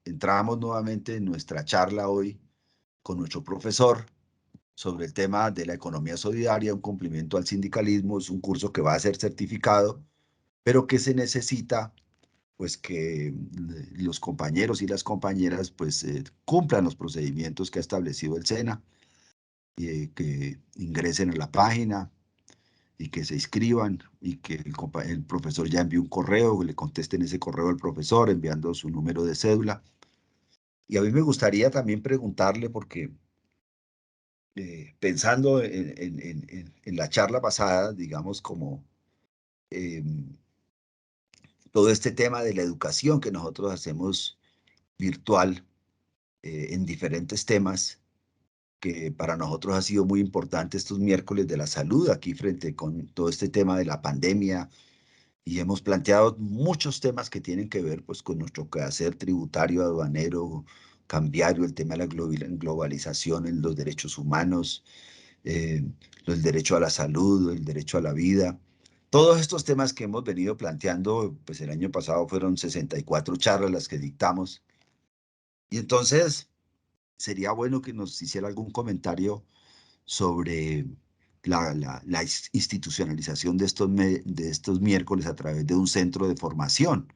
entramos nuevamente en nuestra charla hoy con nuestro profesor sobre el tema de la economía solidaria, un cumplimiento al sindicalismo. Es un curso que va a ser certificado, pero que se necesita pues que los compañeros y las compañeras pues cumplan los procedimientos que ha establecido el SENA, que ingresen a la página y que se inscriban y que el profesor ya envíe un correo, que le contesten ese correo al profesor enviando su número de cédula. Y a mí me gustaría también preguntarle, porque pensando en la charla pasada, digamos, como eh, todo este tema de la educación que nosotros hacemos virtual en diferentes temas, que para nosotros ha sido muy importante estos miércoles de la salud, aquí frente con todo este tema de la pandemia, y hemos planteado muchos temas que tienen que ver pues con nuestro quehacer tributario, aduanero, cambiario, el tema de la globalización en los derechos humanos, eh, el derecho a la salud, el derecho a la vida. Todos estos temas que hemos venido planteando, pues el año pasado fueron 64 charlas las que dictamos. Y entonces sería bueno que nos hiciera algún comentario sobre la institucionalización de estos miércoles a través de un centro de formación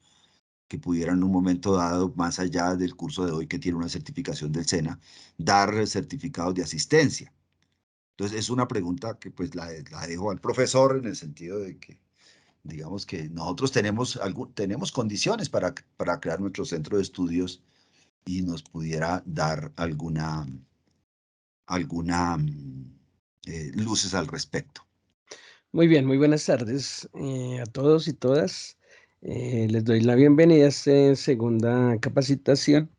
que pudiera en un momento dado, más allá del curso de hoy que tiene una certificación del SENA, dar certificados de asistencia. Entonces es una pregunta que pues la dejo al profesor en el sentido de que digamos que nosotros tenemos condiciones para crear nuestro centro de estudios y nos pudiera dar alguna luces al respecto. Muy bien, muy buenas tardes a todos y todas. Les doy la bienvenida a esta segunda capacitación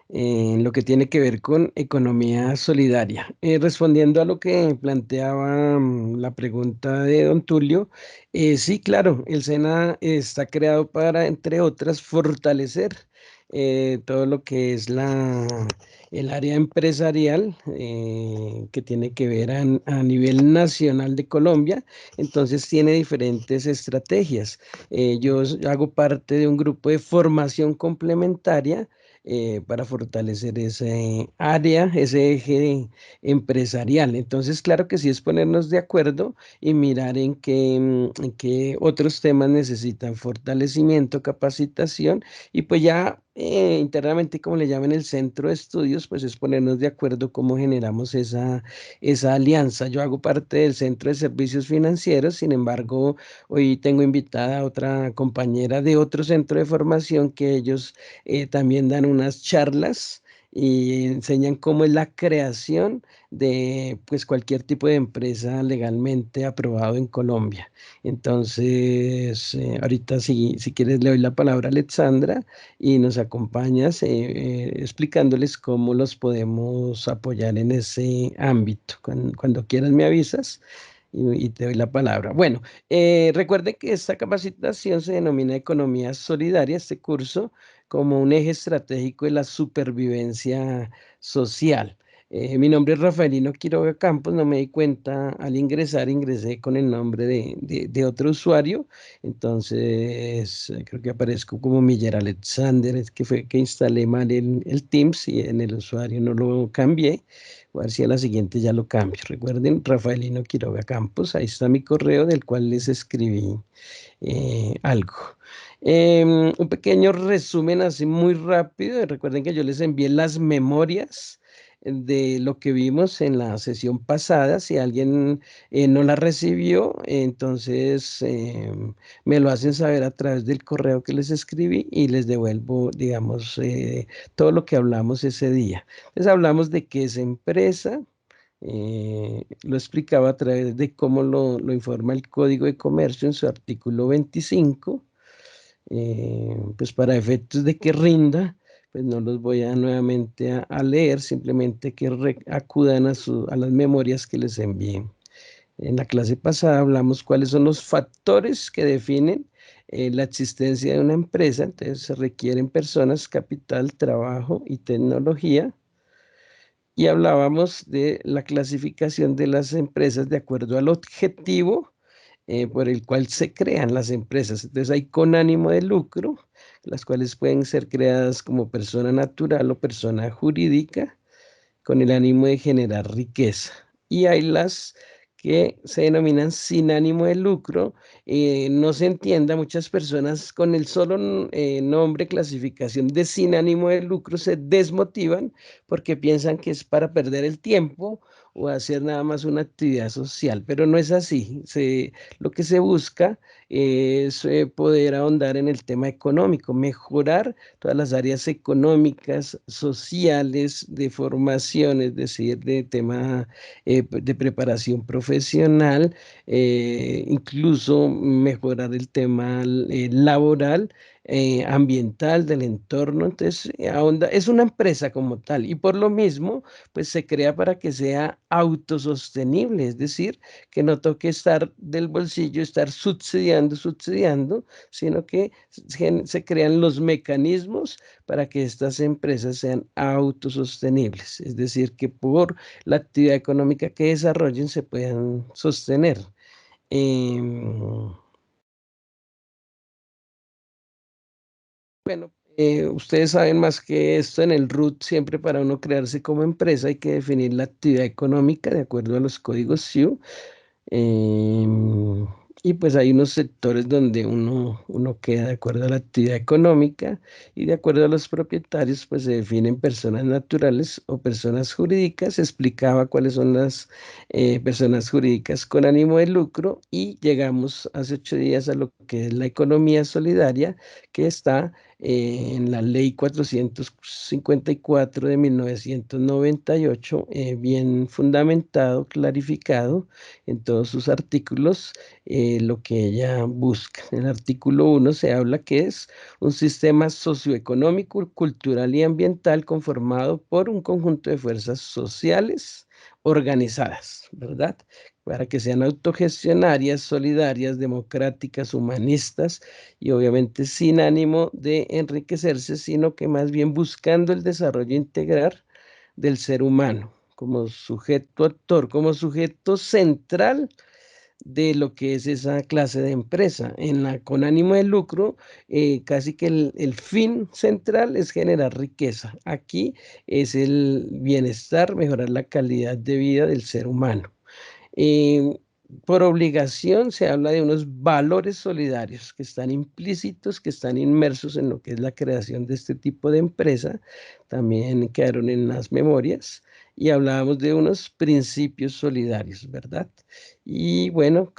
en lo que tiene que ver con economía solidaria. Respondiendo a lo que planteaba la pregunta de don Tulio, sí, claro, el SENA está creado para, entre otras, fortalecer todo lo que es el área empresarial que tiene que ver a nivel nacional de Colombia. Entonces tiene diferentes estrategias. Yo hago parte de un grupo de formación complementaria para fortalecer ese área, ese eje empresarial. Entonces, claro que sí es ponernos de acuerdo y mirar en qué otros temas necesitan fortalecimiento, capacitación y pues ya internamente, como le llaman el centro de estudios, pues es ponernos de acuerdo cómo generamos esa alianza. Yo hago parte del Centro de Servicios Financieros, sin embargo, hoy tengo invitada a otra compañera de otro centro de formación que ellos también dan unas charlas y enseñan cómo es la creación de pues cualquier tipo de empresa legalmente aprobado en Colombia. Entonces, ahorita si quieres le doy la palabra a Alexandra y nos acompañas explicándoles cómo los podemos apoyar en ese ámbito. Cuando quieras me avisas y te doy la palabra. Bueno, recuerde que esta capacitación se denomina Economía Solidaria, este curso, como un eje estratégico de la supervivencia social. Mi nombre es Rafaelino Quiroga Campos, no me di cuenta al ingresar, ingresé con el nombre de otro usuario, entonces creo que aparezco como Miller Alexander, es que fue que instalé mal el Teams y en el usuario no lo cambié. Voy a ver si a la siguiente ya lo cambio. Recuerden, Rafaelino Quiroga Campos, ahí está mi correo del cual les escribí algo. Un pequeño resumen así muy rápido. Recuerden que yo les envié las memorias de lo que vimos en la sesión pasada. Si alguien no la recibió, entonces me lo hacen saber a través del correo que les escribí y les devuelvo, digamos, todo lo que hablamos ese día. Entonces hablamos de qué es empresa. Lo explicaba a través de cómo lo informa el Código de Comercio en su artículo 25, pues para efectos de que rinda, pues no los voy a nuevamente a leer, simplemente que acudan a las memorias que les envíen. En la clase pasada hablamos cuáles son los factores que definen la existencia de una empresa. Entonces se requieren personas, capital, trabajo y tecnología. Y hablábamos de la clasificación de las empresas de acuerdo al objetivo por el cual se crean las empresas. Entonces hay con ánimo de lucro, las cuales pueden ser creadas como persona natural o persona jurídica con el ánimo de generar riqueza. Y hay las que se denominan sin ánimo de lucro. No se entienda, muchas personas con el solo nombre, clasificación de sin ánimo de lucro se desmotivan porque piensan que es para perder el tiempo o hacer nada más una actividad social, pero no es así. Lo que se busca es poder ahondar en el tema económico, mejorar todas las áreas económicas, sociales, de formación, es decir, de tema de preparación profesional, incluso mejorar el tema laboral, ambiental, del entorno. Entonces, es una empresa como tal y por lo mismo, pues se crea para que sea autosostenible, es decir, que no toque estar del bolsillo, estar subsidiando, sino que se crean los mecanismos para que estas empresas sean autosostenibles, es decir, que por la actividad económica que desarrollen se puedan sostener. Em, bueno, ustedes saben más que esto en el RUT, siempre para uno crearse como empresa hay que definir la actividad económica de acuerdo a los códigos SIU. Em, y pues hay unos sectores donde uno queda de acuerdo a la actividad económica y de acuerdo a los propietarios, pues se definen personas naturales o personas jurídicas. Se explicaba cuáles son las personas jurídicas con ánimo de lucro y llegamos hace 8 días a lo que es la economía solidaria que está en la ley 454 de 1998, bien fundamentado, clarificado en todos sus artículos lo que ella busca. En el artículo 1 se habla que es un sistema socioeconómico, cultural y ambiental conformado por un conjunto de fuerzas sociales organizadas, ¿verdad? Para que sean autogestionarias, solidarias, democráticas, humanistas y obviamente sin ánimo de enriquecerse, sino que más bien buscando el desarrollo integral del ser humano como sujeto actor, como sujeto central de lo que es esa clase de empresa. Con ánimo de lucro, casi que el fin central es generar riqueza. Aquí es el bienestar, mejorar la calidad de vida del ser humano. Eh, por obligación se habla de unos valores solidarios que están implícitos, que están inmersos en lo que es la creación de este tipo de empresa. También quedaron en las memorias y hablábamos de unos principios solidarios, ¿verdad? Y bueno,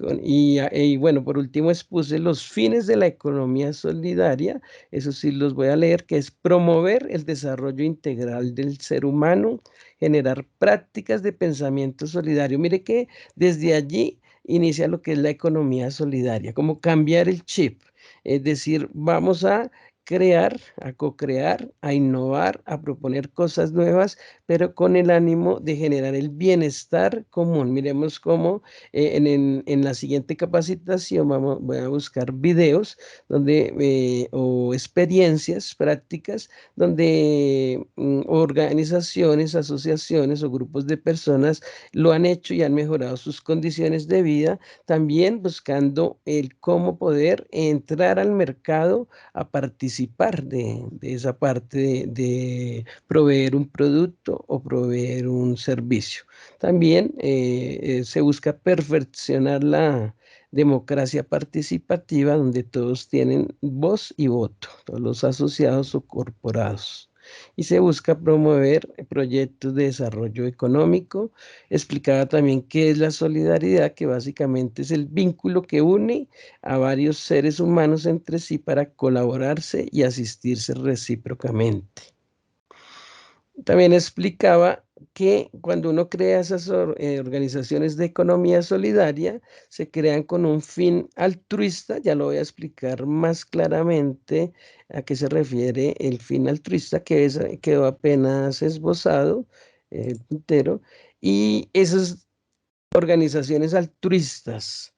bueno, por último expuse los fines de la economía solidaria. Eso sí los voy a leer, que es promover el desarrollo integral del ser humano, generar prácticas de pensamiento solidario. Mire que desde allí inicia lo que es la economía solidaria, como cambiar el chip, es decir, vamos a crear, a co-crear, a innovar, a proponer cosas nuevas, pero con el ánimo de generar el bienestar común. Miremos cómo en la siguiente capacitación voy a buscar videos donde, o experiencias prácticas donde organizaciones, asociaciones o grupos de personas lo han hecho y han mejorado sus condiciones de vida, también buscando el cómo poder entrar al mercado a participar de esa parte de proveer un producto o proveer un servicio. También se busca perfeccionar la democracia participativa donde todos tienen voz y voto, todos los asociados o corporados. Y se busca promover proyectos de desarrollo económico. Explicaba también qué es la solidaridad, que básicamente es el vínculo que une a varios seres humanos entre sí para colaborarse y asistirse recíprocamente. También explicaba que cuando uno crea esas organizaciones de economía solidaria, se crean con un fin altruista. Ya lo voy a explicar más claramente a qué se refiere el fin altruista, que quedó apenas esbozado, el puntero, y esas organizaciones altruistas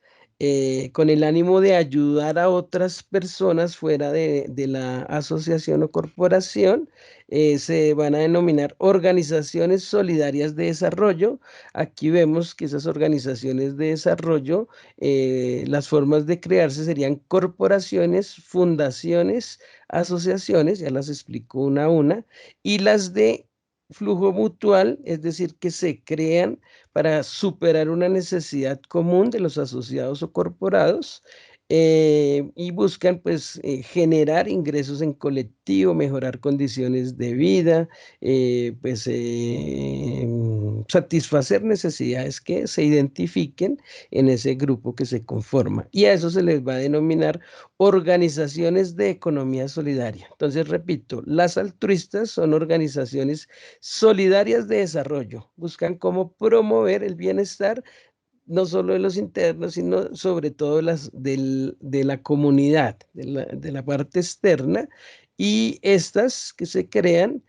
con el ánimo de ayudar a otras personas fuera de la asociación o corporación, se van a denominar organizaciones solidarias de desarrollo. Aquí vemos que esas organizaciones de desarrollo, las formas de crearse serían corporaciones, fundaciones, asociaciones, ya las explico una a una, y las de flujo mutual, es decir, que se crean para superar una necesidad común de los asociados o corporados, y buscan pues generar ingresos en colectivo, mejorar condiciones de vida, pues satisfacer necesidades que se identifiquen en ese grupo que se conforma. Y a eso se les va a denominar organizaciones de economía solidaria. Entonces, repito, las altruistas son organizaciones solidarias de desarrollo. Buscan cómo promover el bienestar no solo de los internos, sino sobre todo de la comunidad, de la parte externa. Y estas que se crean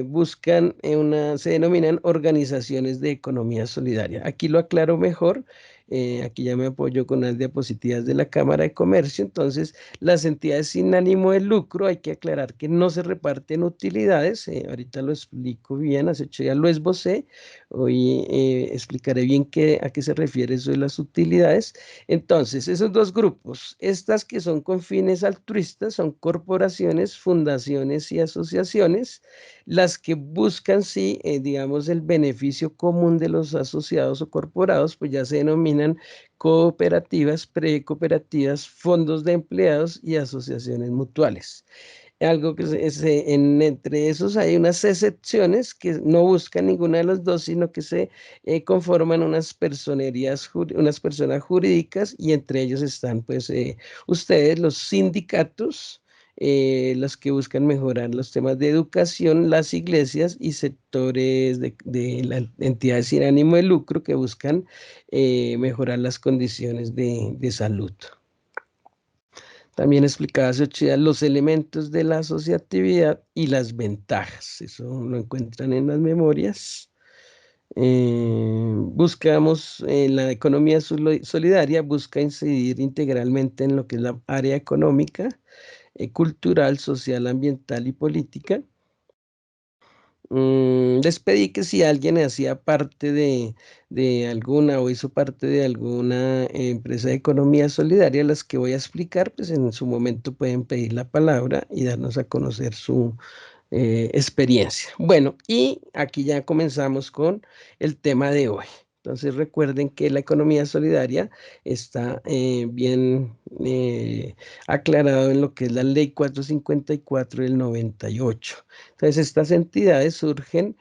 buscan se denominan organizaciones de economía solidaria. Aquí lo aclaro mejor. Aquí ya me apoyo con las diapositivas de la Cámara de Comercio. Entonces, las entidades sin ánimo de lucro, hay que aclarar que no se reparten utilidades. Ahorita lo explico bien, hace 8 días lo esbocé. Hoy explicaré bien a qué se refiere eso de las utilidades. Entonces, esos dos grupos, estas que son con fines altruistas, son corporaciones, fundaciones y asociaciones. Las que buscan, sí, digamos, el beneficio común de los asociados o corporados, pues ya se denominan cooperativas, precooperativas, fondos de empleados y asociaciones mutuales. Algo que entre esos hay unas excepciones que no buscan ninguna de las dos, sino que se conforman unas personerías, unas personas jurídicas, y entre ellos están pues ustedes, los sindicatos, los que buscan mejorar los temas de educación, las iglesias y sectores de las entidades sin ánimo de lucro que buscan mejorar las condiciones de salud. También explicaba Xochitl los elementos de la asociatividad y las ventajas. Eso lo encuentran en las memorias. Buscamos la economía solidaria, busca incidir integralmente en lo que es la área económica, cultural, social, ambiental y política. Les pedí que si alguien hacía parte de alguna o hizo parte de alguna empresa de economía solidaria, las que voy a explicar, pues en su momento pueden pedir la palabra y darnos a conocer su experiencia. Bueno, y aquí ya comenzamos con el tema de hoy. Entonces recuerden que la economía solidaria está bien aclarado en lo que es la Ley 454 del 98. Entonces estas entidades surgen,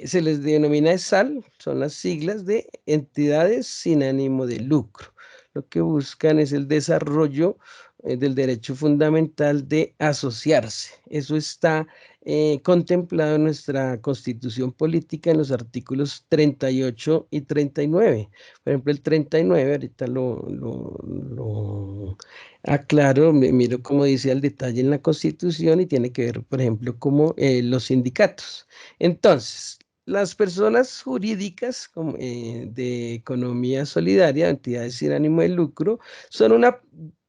se les denomina ESAL, son las siglas de entidades sin ánimo de lucro. Lo que buscan es el desarrollo del derecho fundamental de asociarse. Eso está contemplado en nuestra Constitución Política en los artículos 38 y 39. Por ejemplo, el 39, ahorita lo aclaro, miro cómo dice al detalle en la Constitución y tiene que ver, por ejemplo, como los sindicatos. Entonces, las personas jurídicas de economía solidaria, entidades sin ánimo de lucro, son una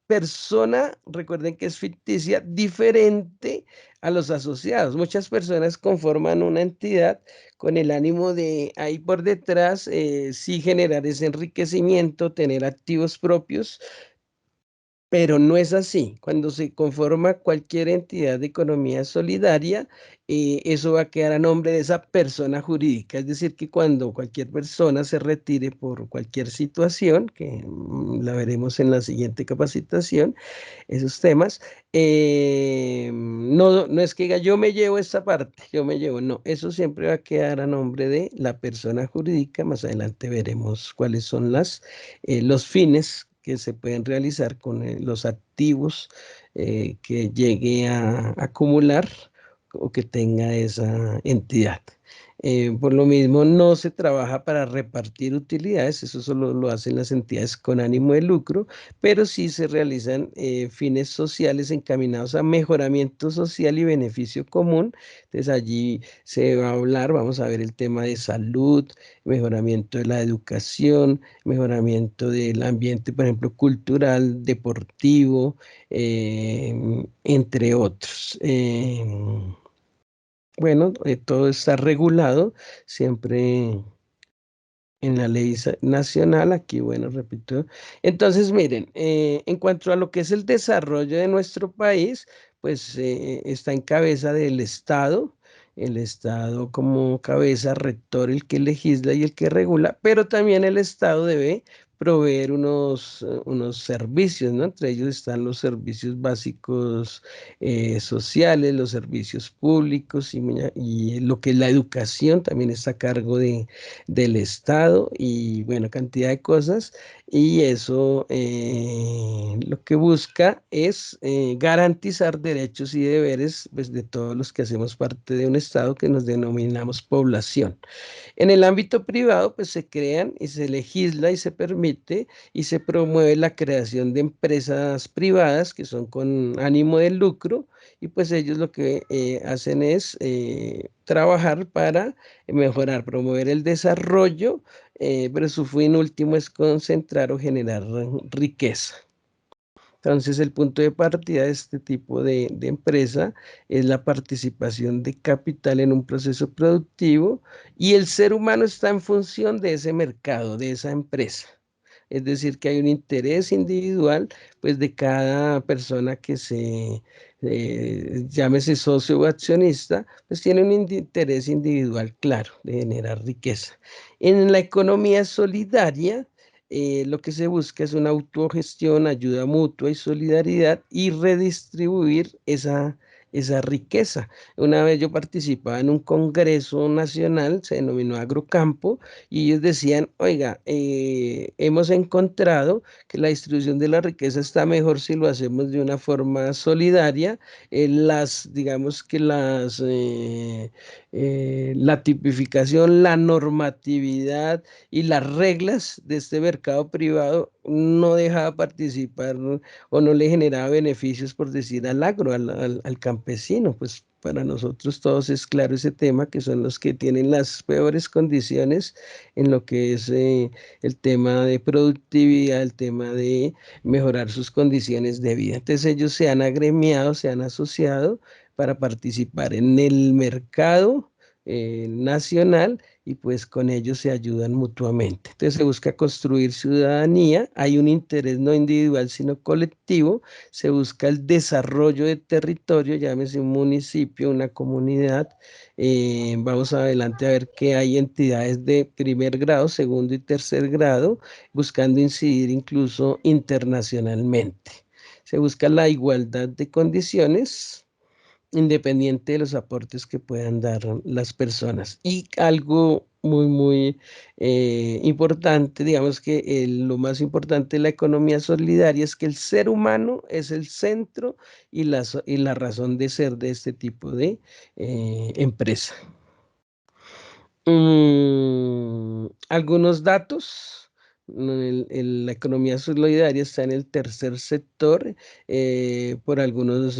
persona, recuerden que es ficticia, diferente a los asociados. Muchas personas conforman una entidad con el ánimo de ahí por detrás, sí generar ese enriquecimiento, tener activos propios, pero no es así. Cuando se conforma cualquier entidad de economía solidaria, eso va a quedar a nombre de esa persona jurídica. Es decir, que cuando cualquier persona se retire por cualquier situación, que la veremos en la siguiente capacitación, esos temas, no es que diga yo me llevo esta parte, yo me llevo, no, eso siempre va a quedar a nombre de la persona jurídica. Más adelante veremos cuáles son los fines que se pueden realizar con los activos que llegue a acumular o que tenga esa entidad. Por lo mismo, no se trabaja para repartir utilidades, eso solo lo hacen las entidades con ánimo de lucro, pero sí se realizan fines sociales encaminados a mejoramiento social y beneficio común. Entonces allí se va a hablar, vamos a ver el tema de salud, mejoramiento de la educación, mejoramiento del ambiente, por ejemplo, cultural, deportivo, entre otros. Bueno, todo está regulado siempre en la ley nacional, aquí, bueno, repito. Entonces, miren, en cuanto a lo que es el desarrollo de nuestro país, pues está en cabeza del Estado, el Estado como cabeza rector, el que legisla y el que regula, pero también el Estado debe proveer unos servicios, ¿no? Entre ellos están los servicios básicos sociales, los servicios públicos y lo que es la educación también está a cargo del Estado y bueno, cantidad de cosas. Y eso lo que busca es garantizar derechos y deberes pues, de todos los que hacemos parte de un Estado que nos denominamos población. En el ámbito privado, pues se crean y se legisla y se permite y se promueve la creación de empresas privadas que son con ánimo de lucro y pues ellos lo que hacen es trabajar para mejorar, promover el desarrollo, pero su fin último es concentrar o generar riqueza. Entonces, el punto de partida de este tipo de empresa es la participación de capital en un proceso productivo y el ser humano está en función de ese mercado, de esa empresa. Es decir, que hay un interés individual, pues, de cada persona que llámese socio o accionista, pues tiene un interés individual claro de generar riqueza. En la economía solidaria, lo que se busca es una autogestión, ayuda mutua y solidaridad y redistribuir esa riqueza. Una vez yo participaba en un congreso nacional, se denominó Agrocampo, y ellos decían, oiga, hemos encontrado que la distribución de la riqueza está mejor si lo hacemos de una forma solidaria. Digamos que la tipificación, la normatividad y las reglas de este mercado privado no dejaba participar o no le generaba beneficios, por decir, al agro, al campesino. Pues para nosotros todos es claro ese tema, que son los que tienen las peores condiciones en lo que es el tema de productividad, el tema de mejorar sus condiciones de vida. Entonces ellos se han agremiado, se han asociado para participar en el mercado nacional y pues con ellos se ayudan mutuamente. Entonces se busca construir ciudadanía, hay un interés no individual sino colectivo, se busca el desarrollo de territorio, llámese un municipio, una comunidad. Vamos adelante a ver que hay entidades de primer grado, segundo y tercer grado, buscando incidir incluso internacionalmente. Se busca la igualdad de condiciones independiente de los aportes que puedan dar las personas. Y algo muy importante, digamos que lo más importante de la economía solidaria es que el ser humano es el centro y la razón de ser de este tipo de empresa. Algunos datos. La economía solidaria está en el tercer sector por algunos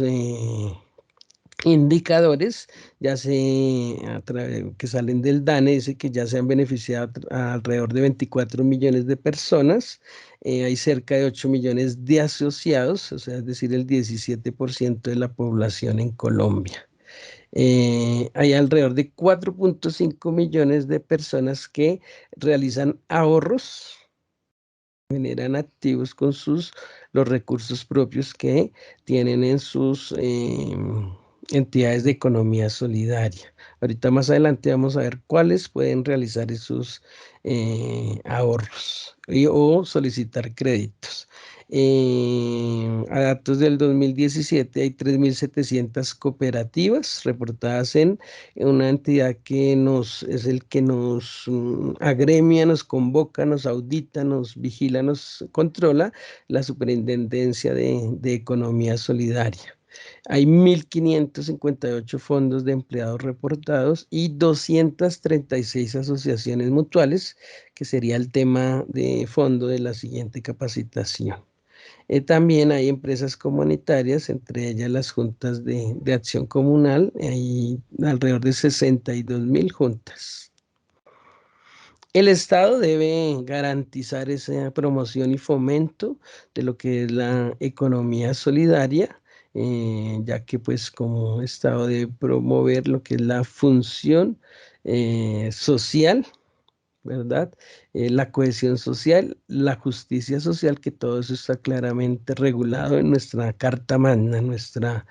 indicadores, que salen del DANE, dice que ya se han beneficiado a alrededor de 24 millones de personas, hay cerca de 8 millones de asociados, o sea, es decir, el 17% de la población en Colombia. Hay alrededor de 4,5 millones de personas que realizan ahorros, generan activos con los recursos propios que tienen en sus entidades de economía solidaria. Ahorita más adelante vamos a ver cuáles pueden realizar esos ahorros o solicitar créditos. A datos del 2017 hay 3.700 cooperativas reportadas en una entidad que es el que nos agremia, nos convoca, nos audita, nos vigila, nos controla, la Superintendencia de Economía Solidaria. Hay 1.558 fondos de empleados reportados y 236 asociaciones mutuales, que sería el tema de fondo de la siguiente capacitación. También hay empresas comunitarias, entre ellas las juntas de acción comunal, hay alrededor de 62.000 juntas. El Estado debe garantizar esa promoción y fomento de lo que es la economía solidaria, ya que pues como Estado debe promover lo que es la función social ¿verdad? La cohesión social, la justicia social, que todo eso está claramente regulado en nuestra Carta Magna, en nuestra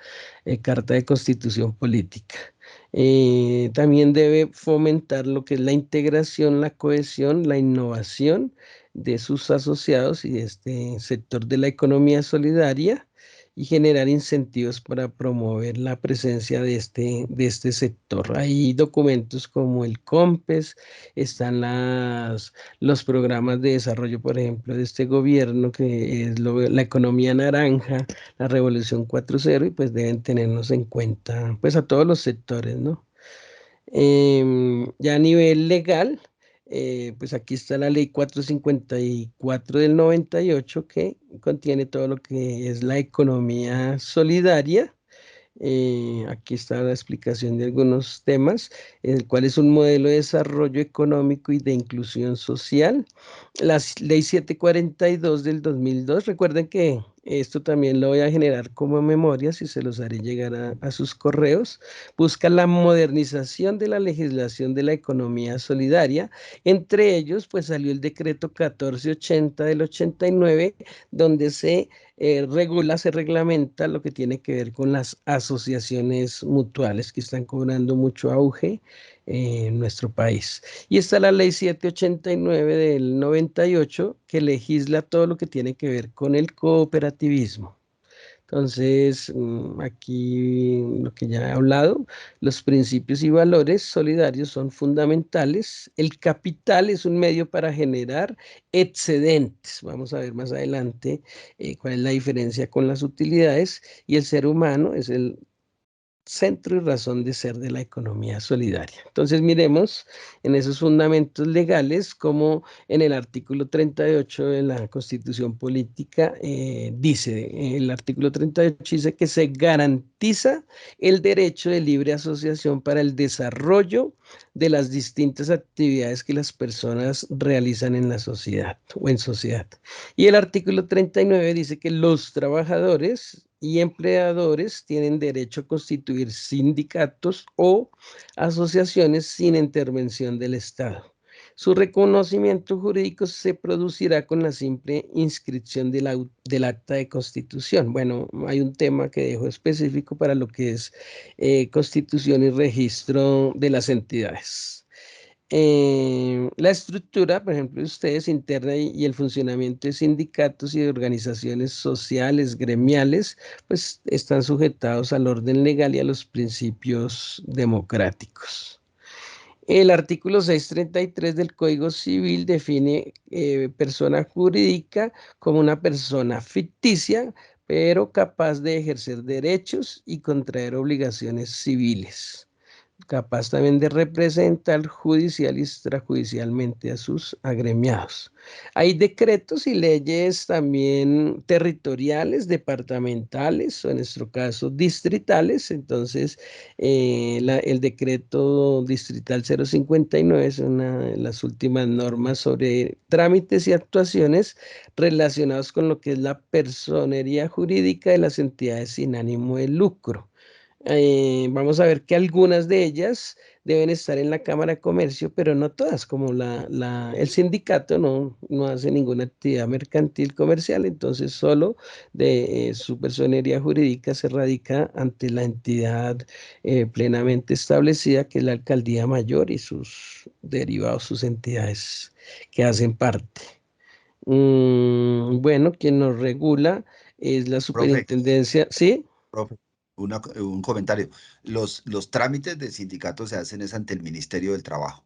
Carta de Constitución Política. También debe fomentar lo que es la integración, la cohesión, la innovación de sus asociados y de este sector de la economía solidaria y generar incentivos para promover la presencia de este sector. Hay documentos como el COMPES, están los programas de desarrollo, por ejemplo, de este gobierno, que es la economía naranja, la revolución 4.0, y pues deben tenernos en cuenta, pues a todos los sectores, ¿no? Ya a nivel legal, pues aquí está la ley 454 del 98 que contiene todo lo que es la economía solidaria. Aquí está la explicación de algunos temas, el cual es un modelo de desarrollo económico y de inclusión social. La ley 742 del 2002, recuerden que esto también lo voy a generar como memorias y se los haré llegar a sus correos. Busca la modernización de la legislación de la economía solidaria. Entre ellos, pues salió el decreto 1480 del 89, donde se reglamenta lo que tiene que ver con las asociaciones mutuales que están cobrando mucho auge en nuestro país. Y está la ley 789 del 98 que legisla todo lo que tiene que ver con el cooperativismo. Entonces, aquí lo que ya he hablado, los principios y valores solidarios son fundamentales. El capital es un medio para generar excedentes. Vamos a ver más adelante cuál es la diferencia con las utilidades. Y el ser humano es el centro y razón de ser de la economía solidaria. Entonces miremos en esos fundamentos legales como en el artículo 38 de la Constitución Política dice, el artículo 38 dice que se garantiza el derecho de libre asociación para el desarrollo de las distintas actividades que las personas realizan en la sociedad o en sociedad. Y el artículo 39 dice que los trabajadores y empleadores tienen derecho a constituir sindicatos o asociaciones sin intervención del Estado. Su reconocimiento jurídico se producirá con la simple inscripción del acta de constitución. Bueno, hay un tema que dejo específico para lo que es constitución y registro de las entidades. La estructura, por ejemplo, de ustedes interna y el funcionamiento de sindicatos y de organizaciones sociales, gremiales, pues están sujetados al orden legal y a los principios democráticos. El artículo 633 del Código Civil define persona jurídica como una persona ficticia, pero capaz de ejercer derechos y contraer obligaciones civiles, capaz también de representar judicial y extrajudicialmente a sus agremiados. Hay decretos y leyes también territoriales, departamentales, o en nuestro caso distritales. Entonces, el decreto distrital 059 es una de las últimas normas sobre trámites y actuaciones relacionados con lo que es la personería jurídica de las entidades sin ánimo de lucro. Vamos a ver que algunas de ellas deben estar en la Cámara de Comercio, pero no todas, como el sindicato no hace ninguna actividad mercantil comercial, entonces solo de su personería jurídica se radica ante la entidad plenamente establecida, que es la Alcaldía Mayor y sus derivados, sus entidades que hacen parte. Bueno, quien nos regula es la Profe, superintendencia, ¿sí? profe, un comentario. Los trámites del sindicato se hacen es ante el Ministerio del Trabajo,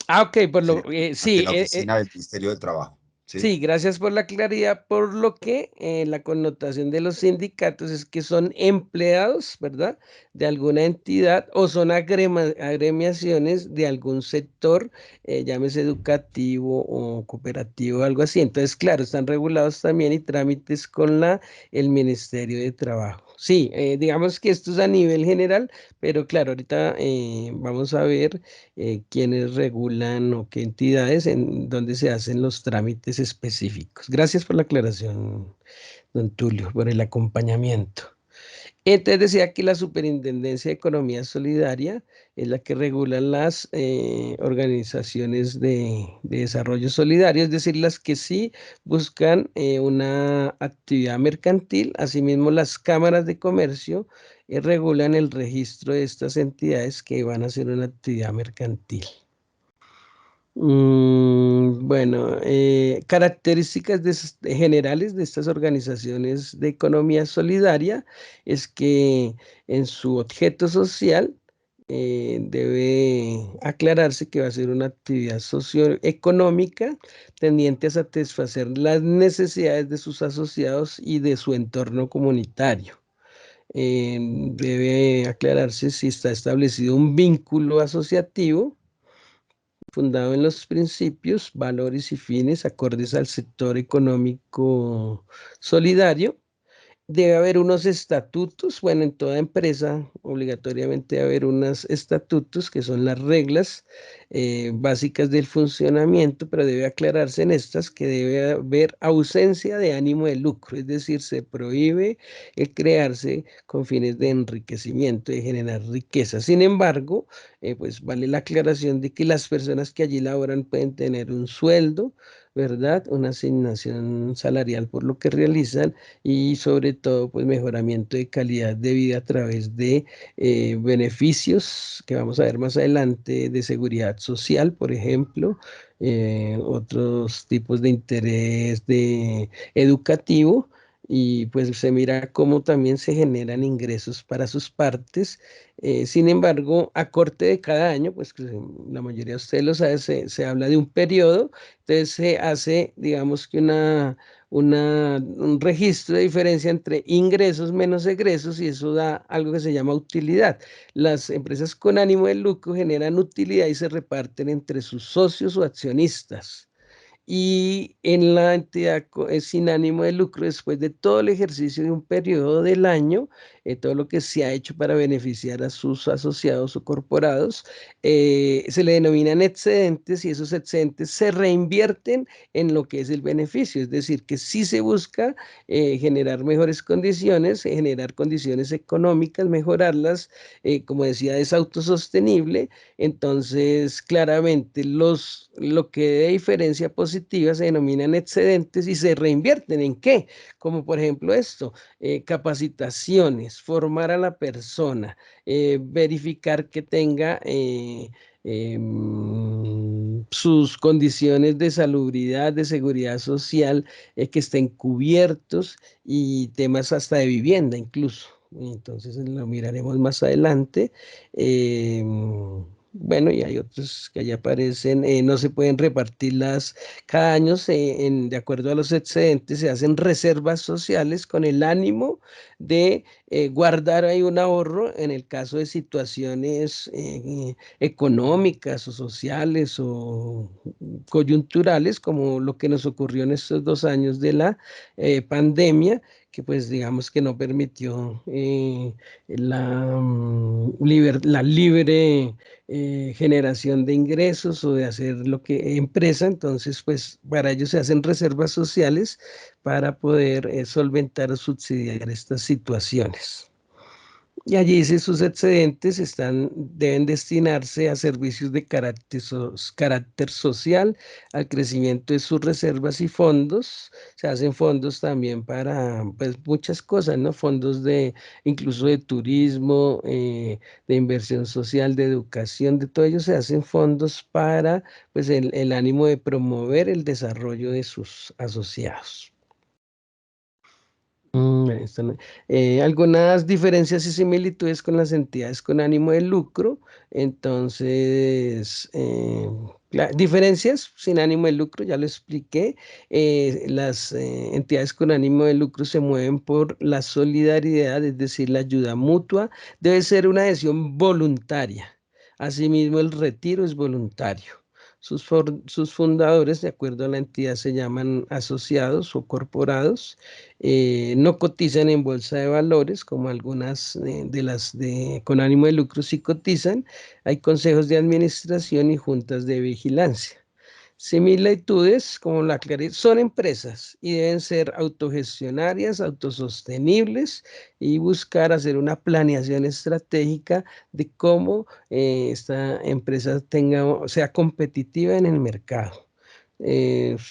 Ah, ok, ¿sí? Ante sí, la oficina del Ministerio del Trabajo, ¿sí? sí, gracias por la claridad, por lo que la connotación de los sindicatos es que son empleados, ¿verdad? De alguna entidad o son agremiaciones de algún sector, llámese educativo o cooperativo, algo así. Entonces, claro, están regulados también y trámites con el Ministerio de Trabajo. Sí, digamos que esto es a nivel general, pero claro, ahorita vamos a ver quiénes regulan o qué entidades en donde se hacen los trámites específicos. Gracias por la aclaración, don Tulio, por el acompañamiento. Entonces decía que la Superintendencia de Economía Solidaria es la que regula las organizaciones de desarrollo solidario, es decir, las que sí buscan una actividad mercantil. Asimismo, las cámaras de comercio regulan el registro de estas entidades que van a hacer una actividad mercantil. Bueno, características generales de estas organizaciones de economía solidaria es que en su objeto social debe aclararse que va a ser una actividad socioeconómica tendiente a satisfacer las necesidades de sus asociados y de su entorno comunitario. Debe aclararse si está establecido un vínculo asociativo fundado en los principios, valores y fines acordes al sector económico solidario. Debe haber unos estatutos, bueno, en toda empresa obligatoriamente debe haber unos estatutos que son las reglas básicas del funcionamiento, pero debe aclararse en estas que debe haber ausencia de ánimo de lucro, es decir, se prohíbe el crearse con fines de enriquecimiento, de generar riqueza. Sin embargo, pues vale la aclaración de que las personas que allí laboran pueden tener un sueldo, ¿verdad? Una asignación salarial por lo que realizan y sobre todo pues mejoramiento de calidad de vida a través de beneficios que vamos a ver más adelante de seguridad social, por ejemplo, otros tipos de interés de educativo. Y pues se mira cómo también se generan ingresos para sus partes. Sin embargo, a corte de cada año, pues que la mayoría de ustedes lo saben, se habla de un periodo, entonces se hace, digamos que un registro de diferencia entre ingresos menos egresos y eso da algo que se llama utilidad. Las empresas con ánimo de lucro generan utilidad y se reparten entre sus socios o accionistas. Y en la entidad sin ánimo de lucro, después de todo el ejercicio de un periodo del año, todo lo que se ha hecho para beneficiar a sus asociados o corporados, se le denominan excedentes y esos excedentes se reinvierten en lo que es el beneficio. Es decir, que sí se busca generar mejores condiciones, generar condiciones económicas, mejorarlas, como decía, es autosostenible. Entonces, claramente, lo que de diferencia positiva se denominan excedentes y se reinvierten ¿en qué? Como por ejemplo esto, capacitaciones, formar a la persona, verificar que tenga sus condiciones de salubridad, de seguridad social, que estén cubiertos y temas hasta de vivienda incluso. Entonces lo miraremos más adelante. Bueno, y hay otros que allá aparecen, no se pueden repartirlas cada año, de acuerdo a los excedentes, se hacen reservas sociales con el ánimo de guardar ahí un ahorro en el caso de situaciones económicas o sociales o coyunturales, como lo que nos ocurrió en estos 2 años de la pandemia, que pues digamos que no permitió la libre generación de ingresos o de hacer lo que empresa. Entonces pues para ello se hacen reservas sociales para poder solventar o subsidiar estas situaciones. Y allí dice sus excedentes deben destinarse a servicios de carácter social, al crecimiento de sus reservas y fondos. Se hacen fondos también para pues, muchas cosas, ¿no? Fondos incluso de turismo, de inversión social, de educación, de todo ello se hacen fondos para pues, el ánimo de promover el desarrollo de sus asociados. Algunas diferencias y similitudes con las entidades con ánimo de lucro. Entonces, diferencias sin ánimo de lucro, ya lo expliqué. Las entidades con ánimo de lucro se mueven por la solidaridad, es decir, la ayuda mutua. Debe ser una adhesión voluntaria. Asimismo, el retiro es voluntario. Sus fundadores, de acuerdo a la entidad, se llaman asociados o corporados. No cotizan en bolsa de valores, como algunas de las con ánimo de lucro sí cotizan. Hay consejos de administración y juntas de vigilancia. Similitudes, como la aclaré, son empresas y deben ser autogestionarias, autosostenibles y buscar hacer una planeación estratégica de cómo esta empresa sea competitiva en el mercado.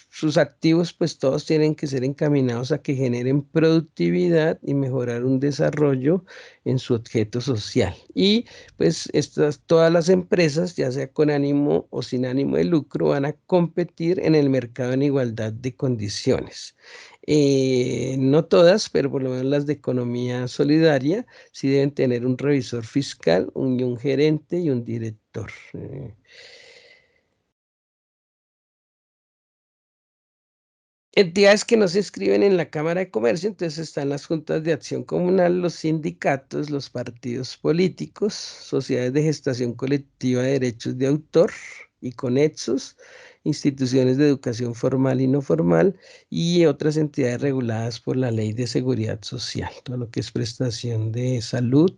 Sus activos, pues todos tienen que ser encaminados a que generen productividad y mejorar un desarrollo en su objeto social. Y pues todas las empresas, ya sea con ánimo o sin ánimo de lucro, van a competir en el mercado en igualdad de condiciones. No todas, pero por lo menos las de economía solidaria, sí deben tener un revisor fiscal, un gerente y un director. Entidades que no se inscriben en la Cámara de Comercio, entonces están las juntas de acción comunal, los sindicatos, los partidos políticos, sociedades de gestación colectiva de derechos de autor y conexos, instituciones de educación formal y no formal y otras entidades reguladas por la Ley de Seguridad Social, todo lo que es prestación de salud,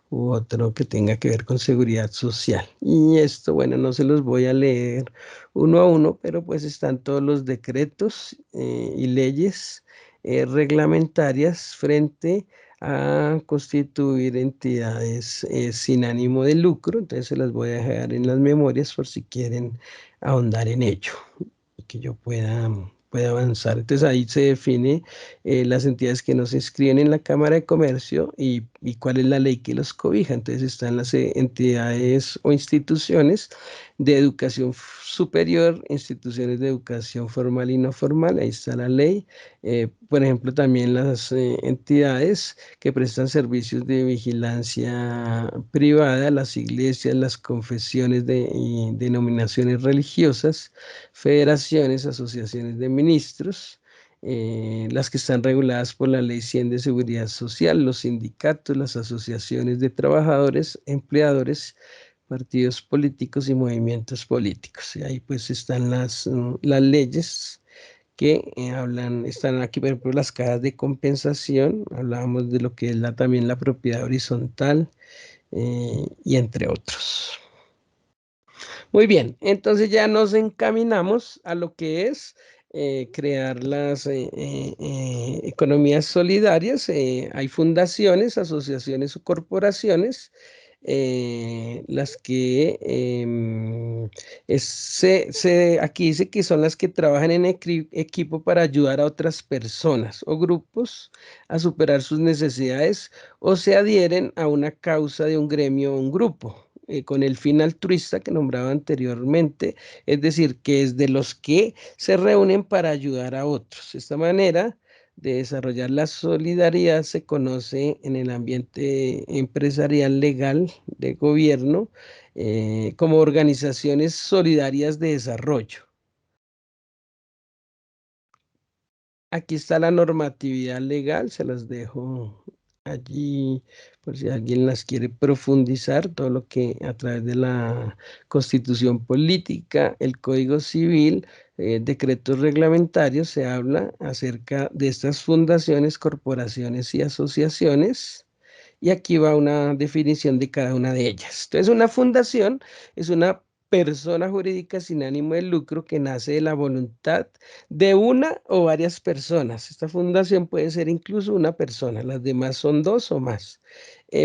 u otro que tenga que ver con seguridad social. Y esto, bueno, no se los voy a leer uno a uno, pero pues están todos los decretos y leyes reglamentarias frente a constituir entidades sin ánimo de lucro. Entonces se las voy a dejar en las memorias por si quieren ahondar en ello y que yo pueda avanzar. Entonces ahí se define las entidades que no se inscriben en la Cámara de Comercio y cuál es la ley que los cobija. Entonces están las entidades o instituciones de educación superior, instituciones de educación formal y no formal, ahí está la ley. Por ejemplo, también las entidades que prestan servicios de vigilancia privada, las iglesias, las confesiones y denominaciones religiosas, federaciones, asociaciones de ministros, las que están reguladas por la Ley 100 de Seguridad Social, los sindicatos, las asociaciones de trabajadores, empleadores, partidos políticos y movimientos políticos. Y ahí pues están las leyes que están aquí, por ejemplo, las cajas de compensación, hablábamos de lo que es también la propiedad horizontal y entre otros. Muy bien, entonces ya nos encaminamos a lo que es crear las economías solidarias. Hay fundaciones, asociaciones o corporaciones, las que aquí dice que son las que trabajan en equipo para ayudar a otras personas o grupos a superar sus necesidades o se adhieren a una causa de un gremio o un grupo con el fin altruista que nombraba anteriormente, es decir, que es de los que se reúnen para ayudar a otros. Esta manera de desarrollar la solidaridad se conoce en el ambiente empresarial legal de gobierno como organizaciones solidarias de desarrollo. Aquí está la normatividad legal, se las dejo allí por si alguien las quiere profundizar, todo lo que a través de la Constitución Política, el Código Civil, decretos reglamentarios, se habla acerca de estas fundaciones, corporaciones y asociaciones. Y aquí va una definición de cada una de ellas. Entonces, una fundación es una persona jurídica sin ánimo de lucro que nace de la voluntad de una o varias personas. Esta fundación puede ser incluso una persona, las demás son dos o más.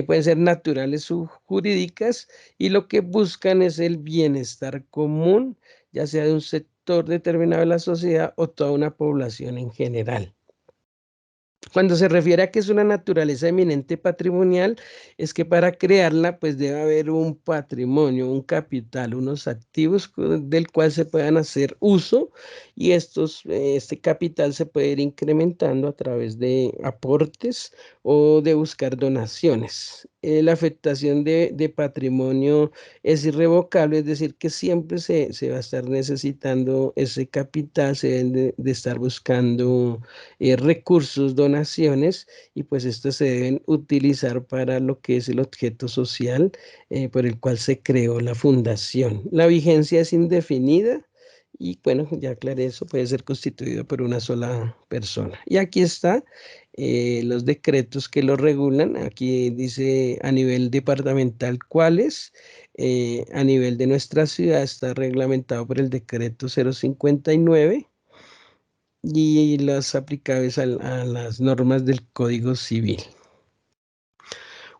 Pueden ser naturales o jurídicas y lo que buscan es el bienestar común, ya sea de un sector determinado de la sociedad o toda una población en general. Cuando se refiere a que es una naturaleza eminente patrimonial, es que para crearla, pues debe haber un patrimonio, un capital, unos activos del cual se puedan hacer uso y este capital se puede ir incrementando a través de aportes o de buscar donaciones. La afectación de patrimonio es irrevocable, es decir, que siempre se va a estar necesitando ese capital, se deben de estar buscando recursos, donaciones, y pues estos se deben utilizar para lo que es el objeto social por el cual se creó la fundación. La vigencia es indefinida y bueno, ya aclaré eso, puede ser constituido por una sola persona. Y aquí está los decretos que lo regulan. Aquí dice a nivel departamental cuáles. a nivel de nuestra ciudad está reglamentado por el decreto 059 y las aplicables a las normas del Código Civil.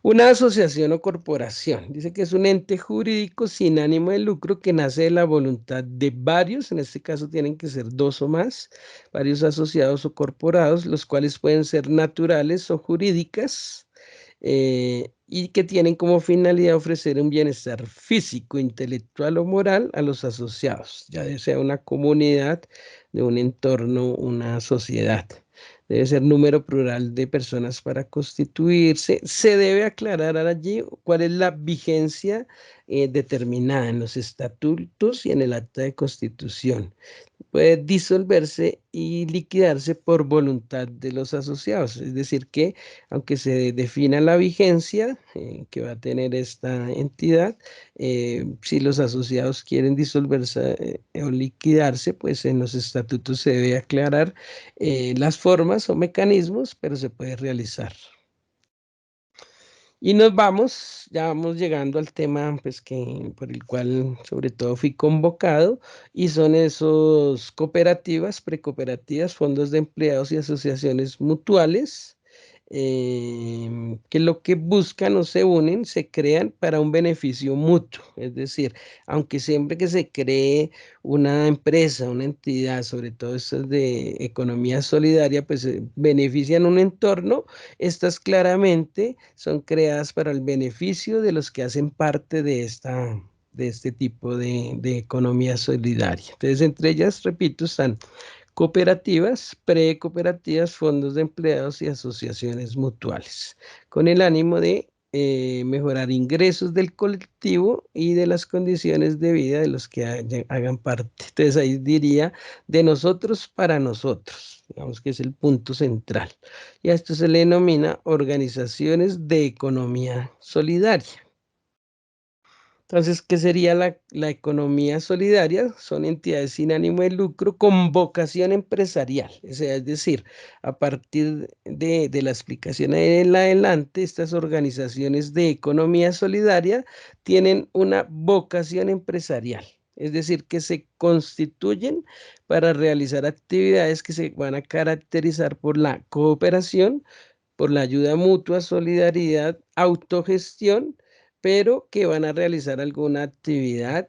Una asociación o corporación, dice que es un ente jurídico sin ánimo de lucro que nace de la voluntad de varios, en este caso tienen que ser dos o más, varios asociados o corporados, los cuales pueden ser naturales o jurídicas, y que tienen como finalidad ofrecer un bienestar físico, intelectual o moral a los asociados, ya sea una comunidad, de un entorno, una sociedad. Debe ser número plural de personas para constituirse. Se debe aclarar allí cuál es la vigencia determinada en los estatutos y en el acta de constitución. Puede disolverse y liquidarse por voluntad de los asociados. Es decir, que aunque se defina la vigencia que va a tener esta entidad, si los asociados quieren disolverse o liquidarse, pues en los estatutos se debe aclarar las formas o mecanismos, pero se puede realizar. Y nos vamos, ya vamos llegando al tema pues, por el cual sobre todo fui convocado, y son esos cooperativas, precooperativas, fondos de empleados y asociaciones mutuales, que lo que buscan o se unen, se crean para un beneficio mutuo. Es decir, aunque siempre que se cree una empresa, una entidad, sobre todo estas de economía solidaria, pues benefician un entorno, estas claramente son creadas para el beneficio de los que hacen parte de este tipo de economía solidaria. Entonces, entre ellas, repito, están cooperativas, precooperativas, fondos de empleados y asociaciones mutuales, con el ánimo de mejorar ingresos del colectivo y de las condiciones de vida de los que hagan parte. Entonces ahí diría de nosotros para nosotros, digamos que es el punto central. Y a esto se le denomina organizaciones de economía solidaria. Entonces, ¿qué sería la economía solidaria? Son entidades sin ánimo de lucro con vocación empresarial. O sea, es decir, a partir de la explicación en adelante, estas organizaciones de economía solidaria tienen una vocación empresarial. Es decir, que se constituyen para realizar actividades que se van a caracterizar por la cooperación, por la ayuda mutua, solidaridad, autogestión, pero que van a realizar alguna actividad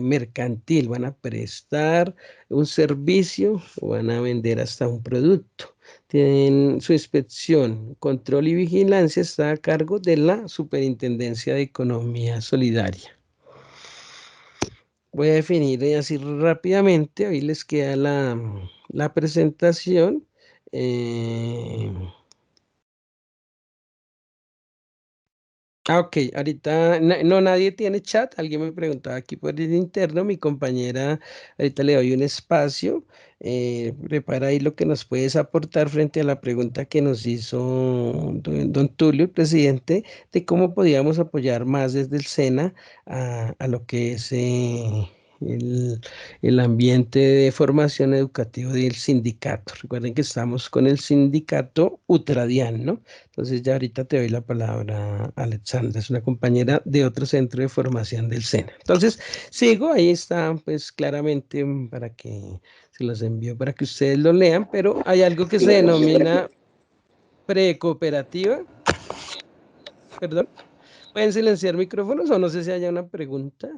mercantil, van a prestar un servicio o van a vender hasta un producto. Tienen su inspección, control y vigilancia está a cargo de la Superintendencia de Economía Solidaria. Voy a definir así rápidamente, hoy les queda la presentación. Eh, ok, ahorita no, nadie tiene chat. Alguien me preguntaba aquí por el interno. Mi compañera, ahorita le doy un espacio. Prepara ahí lo que nos puedes aportar frente a la pregunta que nos hizo don Tulio, el presidente, de cómo podíamos apoyar más desde el SENA a lo que es el, el ambiente de formación educativa del sindicato. Recuerden que estamos con el sindicato Utradian, ¿no? Entonces ya ahorita te doy la palabra, Alexandra, es una compañera de otro centro de formación del SENA. Entonces, sigo, ahí está, pues claramente para que se los envío para que ustedes lo lean, pero hay algo que se denomina precooperativa, perdón. ¿Pueden silenciar micrófonos o no sé si haya una pregunta?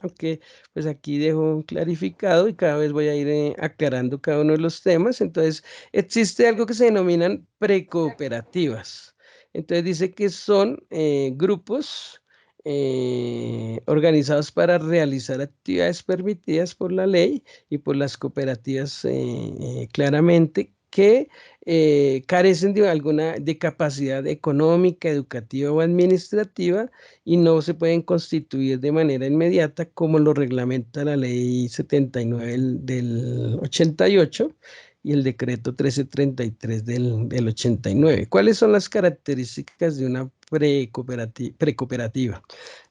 Aunque pues aquí dejo clarificado y cada vez voy a ir aclarando cada uno de los temas. Entonces, existe algo que se denominan precooperativas. Entonces dice que son grupos organizados para realizar actividades permitidas por la ley y por las cooperativas claramente, que carecen de alguna de capacidad económica, educativa o administrativa, y no se pueden constituir de manera inmediata como lo reglamenta la ley 79 del 88 y el decreto 1333 del 89. ¿Cuáles son las características de una precooperativa?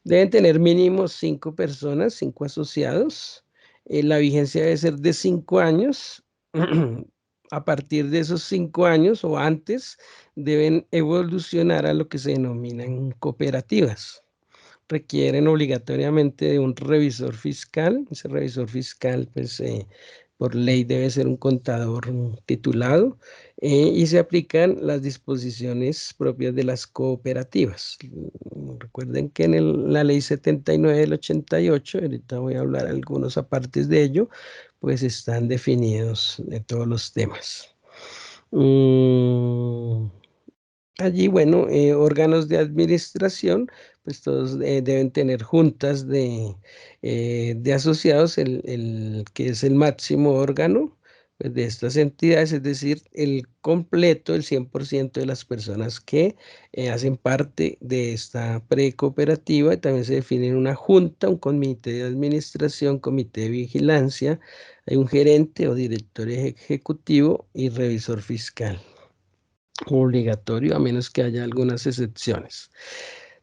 Deben tener mínimo 5 personas, 5 asociados. La vigencia debe ser de 5 años. A partir de esos 5 años o antes, deben evolucionar a lo que se denominan cooperativas. requieren obligatoriamente de un revisor fiscal. Ese revisor fiscal, pues, por ley debe ser un contador titulado, y se aplican las disposiciones propias de las cooperativas. Recuerden que en la ley 79 del 88, ahorita voy a hablar algunos apartes de ello, pues están definidos de todos los temas. Allí, bueno, órganos de administración, pues todos deben tener juntas de asociados, el que es el máximo órgano pues, de estas entidades, es decir, el completo, el 100% de las personas que hacen parte de esta precooperativa. Y también se define una junta, un comité de administración, comité de vigilancia, hay un gerente o director ejecutivo y revisor fiscal obligatorio, a menos que haya algunas excepciones.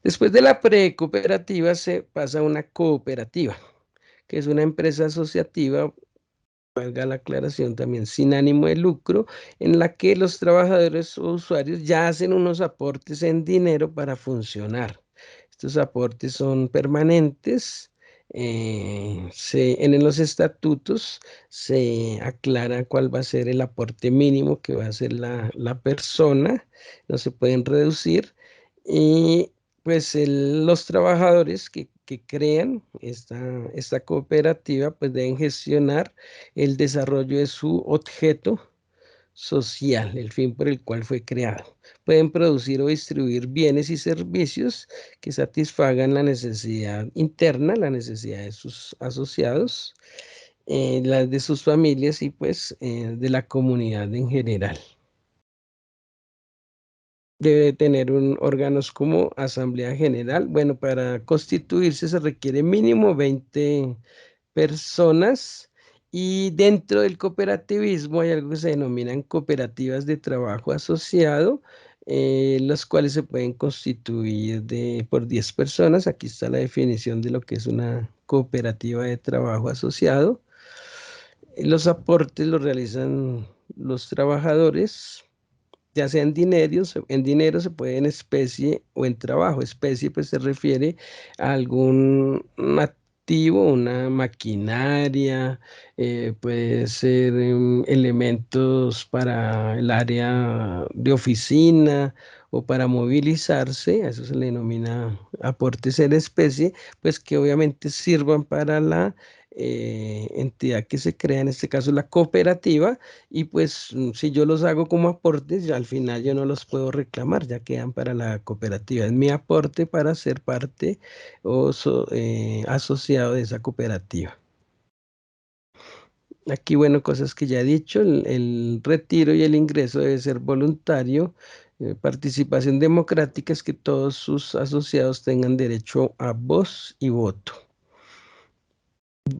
Después de la precooperativa se pasa a una cooperativa, que es una empresa asociativa, valga la aclaración también, sin ánimo de lucro, en la que los trabajadores o usuarios ya hacen unos aportes en dinero para funcionar. Estos aportes son permanentes. En los estatutos se aclara cuál va a ser el aporte mínimo que va a hacer la persona, no se pueden reducir. Y pues los trabajadores que crean esta cooperativa pues deben gestionar el desarrollo de su objeto social, el fin por el cual fue creado. Pueden producir o distribuir bienes y servicios que satisfagan la necesidad interna, la necesidad de sus asociados, las de sus familias y pues de la comunidad en general. Debe tener órganos como Asamblea General. Bueno, para constituirse se requiere mínimo 20 personas, y dentro del cooperativismo hay algo que se denominan cooperativas de trabajo asociado, las cuales se pueden constituir por 10 personas. Aquí está la definición de lo que es una cooperativa de trabajo asociado. Los aportes los realizan los trabajadores, ya sea en dinero se puede en especie o en trabajo. Especie pues se refiere a algún activo, una maquinaria, puede ser elementos para el área de oficina o para movilizarse, a eso se le denomina aportes en especie, pues que obviamente sirvan para la entidad que se crea, en este caso la cooperativa, y pues si yo los hago como aportes, ya al final yo no los puedo reclamar, ya quedan para la cooperativa. Es mi aporte para ser parte o asociado de esa cooperativa. Aquí, bueno, cosas que ya he dicho, el retiro y el ingreso debe ser voluntario. Participación democrática es que todos sus asociados tengan derecho a voz y voto.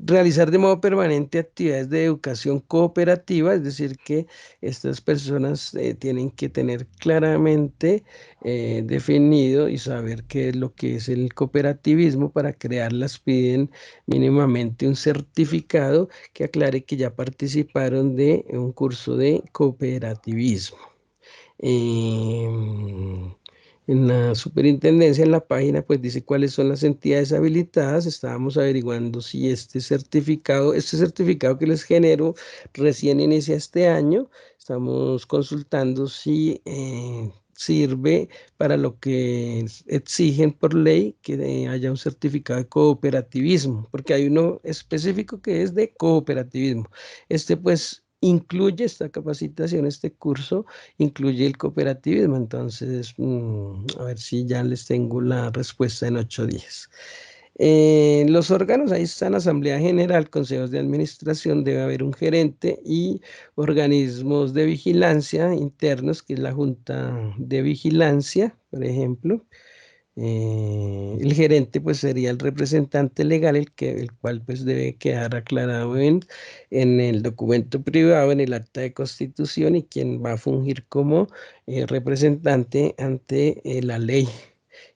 Realizar de modo permanente actividades de educación cooperativa, es decir, que estas personas tienen que tener claramente definido y saber qué es lo que es el cooperativismo. Para crearlas piden mínimamente un certificado que aclare que ya participaron de un curso de cooperativismo. Em, en la superintendencia, en la página, pues dice cuáles son las entidades habilitadas. Estábamos averiguando si este certificado que les genero recién inicia este año. Estamos consultando si sirve para lo que exigen por ley, que haya un certificado de cooperativismo, porque hay uno específico que es de cooperativismo. Pues incluye esta capacitación, este curso incluye el cooperativismo. Entonces, a ver si ya les tengo la respuesta en 8 días. Los órganos, ahí están: Asamblea General, consejos de administración, debe haber un gerente y organismos de vigilancia internos, que es la Junta de Vigilancia, por ejemplo. El gerente pues sería el representante legal, el cual pues debe quedar aclarado en el documento privado, en el acta de constitución, y quien va a fungir como representante ante la ley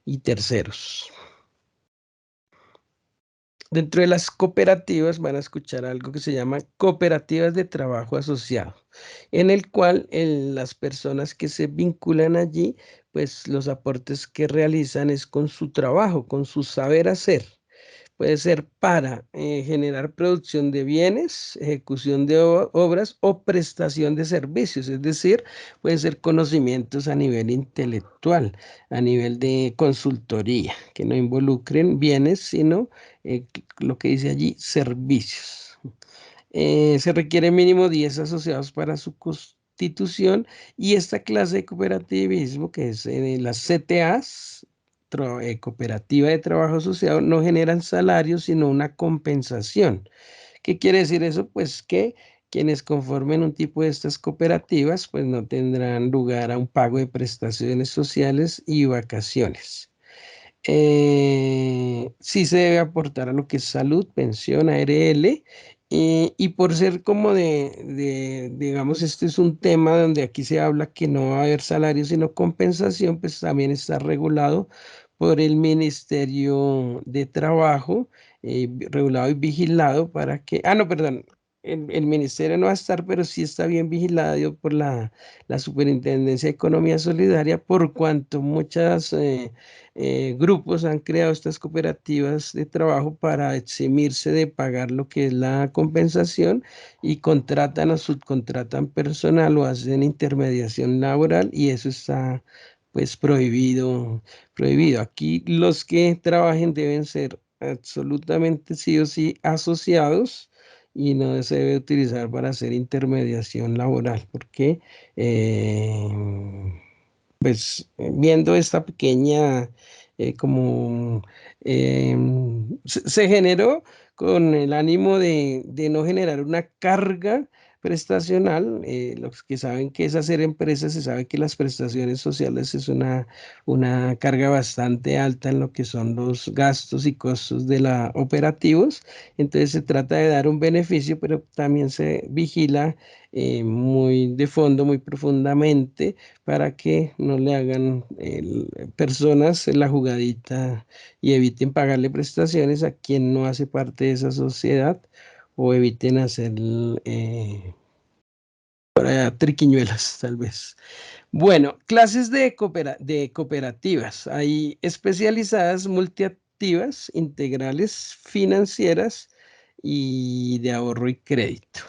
y terceros. Dentro de las cooperativas van a escuchar algo que se llama cooperativas de trabajo asociado, en el cual las personas que se vinculan allí pues los aportes que realizan es con su trabajo, con su saber hacer. Puede ser para generar producción de bienes, ejecución de obras o prestación de servicios, es decir, pueden ser conocimientos a nivel intelectual, a nivel de consultoría, que no involucren bienes, sino lo que dice allí, servicios. Se requiere mínimo 10 asociados para su constitución y esta clase de cooperativismo, que es las CTAs, Cooperativa de Trabajo Asociado, no generan salarios, sino una compensación. ¿Qué quiere decir eso? Pues que quienes conformen un tipo de estas cooperativas, pues no tendrán lugar a un pago de prestaciones sociales y vacaciones. Sí se debe aportar a lo que es salud, pensión, ARL, y por ser como digamos, este es un tema donde aquí se habla que no va a haber salario, sino compensación, pues también está regulado por el Ministerio de Trabajo, regulado y vigilado para que, no, perdón, el ministerio no va a estar, pero sí está bien vigilado por la Superintendencia de Economía Solidaria, por cuanto muchas grupos han creado estas cooperativas de trabajo para eximirse de pagar lo que es la compensación y contratan o subcontratan personal o hacen intermediación laboral y eso está pues prohibido. Aquí los que trabajen deben ser absolutamente sí o sí asociados y no se debe utilizar para hacer intermediación laboral porque eh, pues viendo esta pequeña, como se generó con el ánimo de no generar una carga prestacional. Los que saben qué es hacer empresas, se sabe que las prestaciones sociales es una carga bastante alta en lo que son los gastos y costos de la operativos. Entonces se trata de dar un beneficio, pero también se vigila muy de fondo, muy profundamente para que no le hagan personas la jugadita y eviten pagarle prestaciones a quien no hace parte de esa sociedad o eviten hacer triquiñuelas, tal vez. Bueno, clases de cooperativas. Hay especializadas, multiactivas, integrales, financieras y de ahorro y crédito.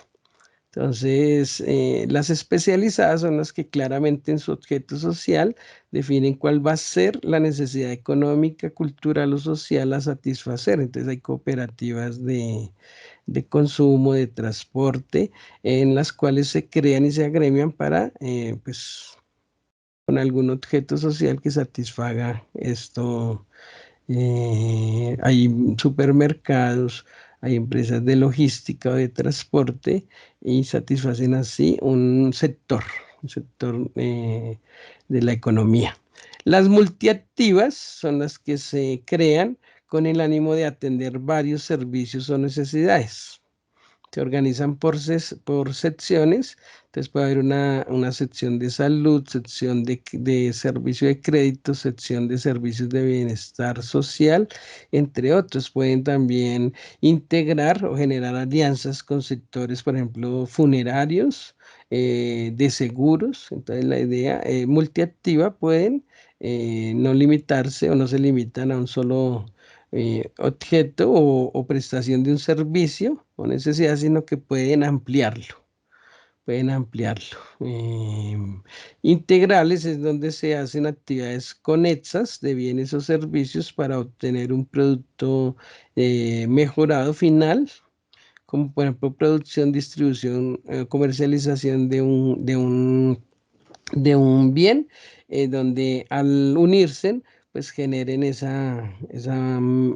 Entonces, las especializadas son las que claramente en su objeto social definen cuál va a ser la necesidad económica, cultural o social a satisfacer. Entonces, hay cooperativas de consumo, de transporte, en las cuales se crean y se agremian para, pues, con algún objeto social que satisfaga esto. Hay supermercados, hay empresas de logística o de transporte y satisfacen así un sector de la economía. Las multiactivas son las que se crean con el ánimo de atender varios servicios o necesidades. Se organizan por secciones, entonces puede haber una sección de salud, sección de servicio de crédito, sección de servicios de bienestar social, entre otros. Pueden también integrar o generar alianzas con sectores, por ejemplo, funerarios, de seguros. Entonces la idea multiactiva pueden no limitarse o no se limitan a un solo objeto o prestación de un servicio o necesidad, sino que pueden ampliarlo, pueden ampliarlo. Integrales es donde se hacen actividades conexas de bienes o servicios para obtener un producto mejorado final, como por ejemplo producción, distribución, comercialización de un bien, donde al unirse, pues generen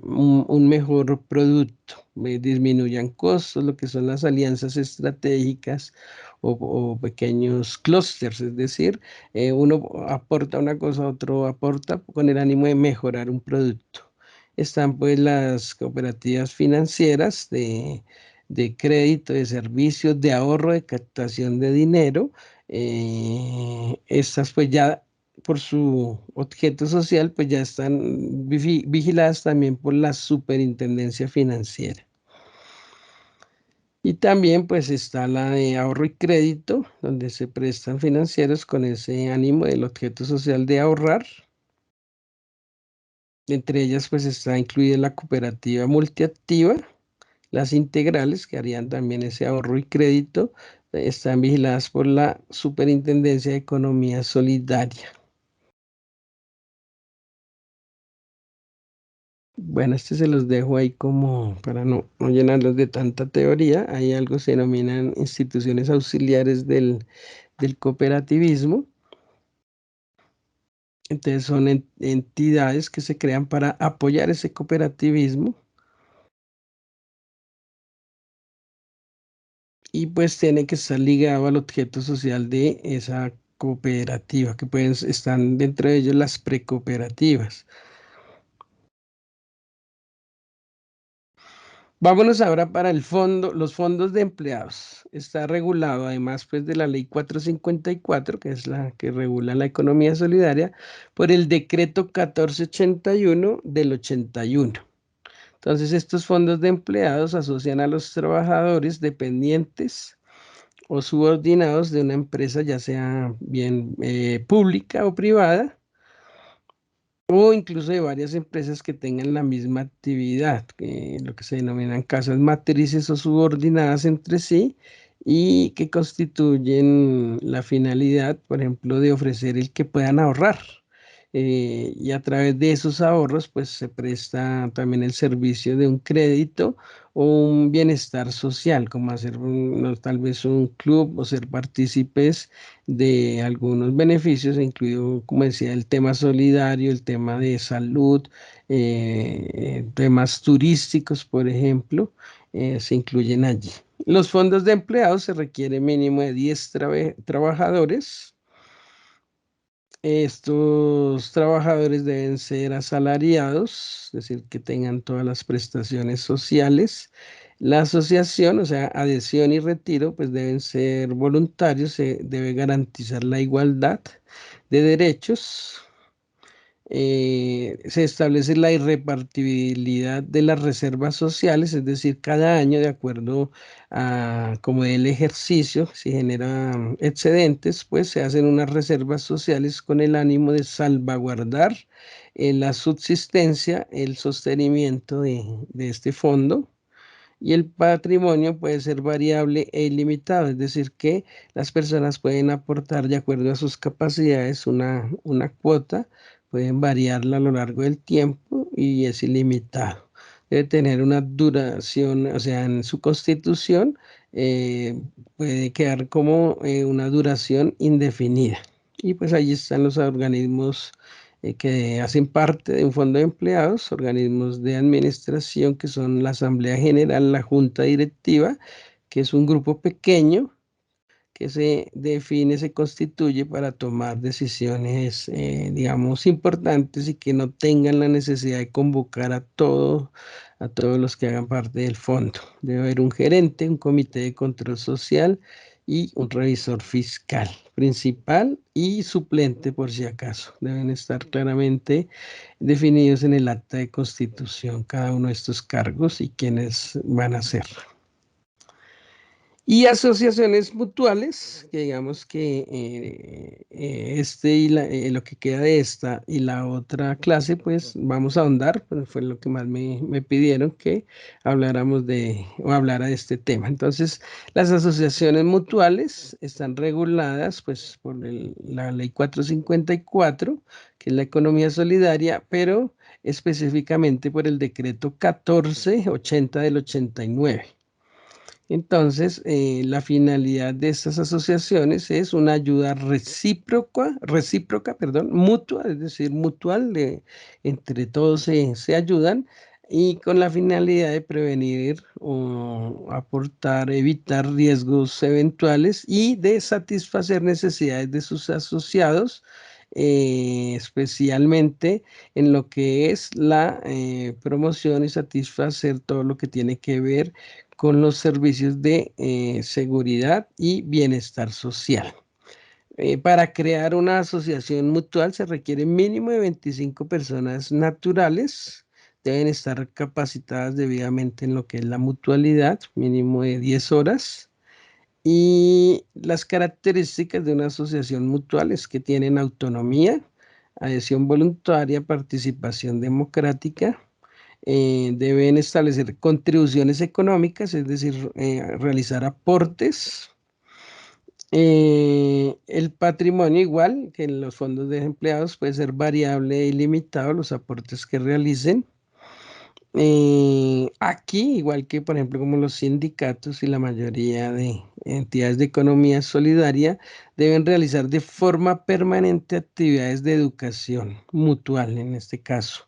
un mejor producto, disminuyan costos, lo que son las alianzas estratégicas o pequeños clústeres, es decir, uno aporta una cosa, otro aporta con el ánimo de mejorar un producto. Están pues las cooperativas financieras de crédito, de servicios, de ahorro, de captación de dinero. Estas pues ya por su objeto social pues ya están vigiladas también por la superintendencia financiera. Y también pues está la de ahorro y crédito, donde se prestan financieros con ese ánimo del objeto social de ahorrar. Entre ellas pues está incluida la cooperativa multiactiva, las integrales que harían también ese ahorro y crédito, están vigiladas por la Superintendencia de Economía Solidaria. Bueno, este se los dejo ahí como para no llenarlos de tanta teoría. Hay algo que se denominan instituciones auxiliares del cooperativismo. Entonces son entidades que se crean para apoyar ese cooperativismo y pues tiene que estar ligado al objeto social de esa cooperativa, que pueden, están dentro de ellos las precooperativas. Vámonos ahora para el fondo, los fondos de empleados. Está regulado además pues de la ley 454, que es la que regula la economía solidaria, por el decreto 1481 del 81. Entonces, estos fondos de empleados asocian a los trabajadores dependientes o subordinados de una empresa, ya sea bien pública o privada, o incluso de varias empresas que tengan la misma actividad, lo que se denominan casas matrices o subordinadas entre sí, y que constituyen la finalidad, por ejemplo, de ofrecer el que puedan ahorrar. Y a través de esos ahorros, pues se presta también el servicio de un crédito o un bienestar social, como hacer no, tal vez un club o ser partícipes de algunos beneficios, incluido, como decía, el tema solidario, el tema de salud, temas turísticos, por ejemplo, se incluyen allí. Los fondos de empleados se requiere mínimo de 10 trabajadores. Estos trabajadores deben ser asalariados, es decir, que tengan todas las prestaciones sociales. La asociación, o sea, adhesión y retiro, pues deben ser voluntarios, se debe garantizar la igualdad de derechos. Se establece la irrepartibilidad de las reservas sociales, es decir, cada año, de acuerdo a como el ejercicio, si genera excedentes, pues se hacen unas reservas sociales con el ánimo de salvaguardar la subsistencia, el sostenimiento de este fondo. Y el patrimonio puede ser variable e ilimitado, es decir, que las personas pueden aportar de acuerdo a sus capacidades una cuota, pueden variarla a lo largo del tiempo y es ilimitado. Debe tener una duración, o sea, en su constitución puede quedar como una duración indefinida. Y pues ahí están los organismos que hacen parte de un fondo de empleados, organismos de administración que son la Asamblea General, la Junta Directiva, que es un grupo pequeño que se define, se constituye para tomar decisiones, digamos, importantes y que no tengan la necesidad de convocar a todos los que hagan parte del fondo. Debe haber un gerente, un comité de control social y un revisor fiscal principal y suplente por si acaso. Deben estar claramente definidos en el acta de constitución cada uno de estos cargos y quiénes van a ser. Y asociaciones mutuales, que digamos que lo que queda de esta y la otra clase, pues vamos a ahondar, pues fue lo que más me pidieron que habláramos o hablara de este tema. Entonces, las asociaciones mutuales están reguladas pues por la ley 454, que es la economía solidaria, pero específicamente por el decreto 1480 del 89. Entonces, la finalidad de estas asociaciones es una ayuda recíproca, perdón, mutua, es decir, mutual, entre todos se ayudan y con la finalidad de prevenir o aportar, evitar riesgos eventuales y de satisfacer necesidades de sus asociados, especialmente en lo que es la promoción y satisfacer todo lo que tiene que ver con los servicios de seguridad y bienestar social. Para crear una asociación mutual se requiere mínimo de 25 personas naturales deben estar capacitadas debidamente en lo que es la mutualidad, mínimo de 10 horas. Y las características de una asociación mutual es que tienen autonomía, adhesión voluntaria, participación democrática, deben establecer contribuciones económicas, es decir, realizar aportes. El patrimonio, igual que en los fondos de empleados, puede ser variable e ilimitado los aportes que realicen. Aquí, igual que por ejemplo como los sindicatos y la mayoría de entidades de economía solidaria, deben realizar de forma permanente actividades de educación mutual en este caso.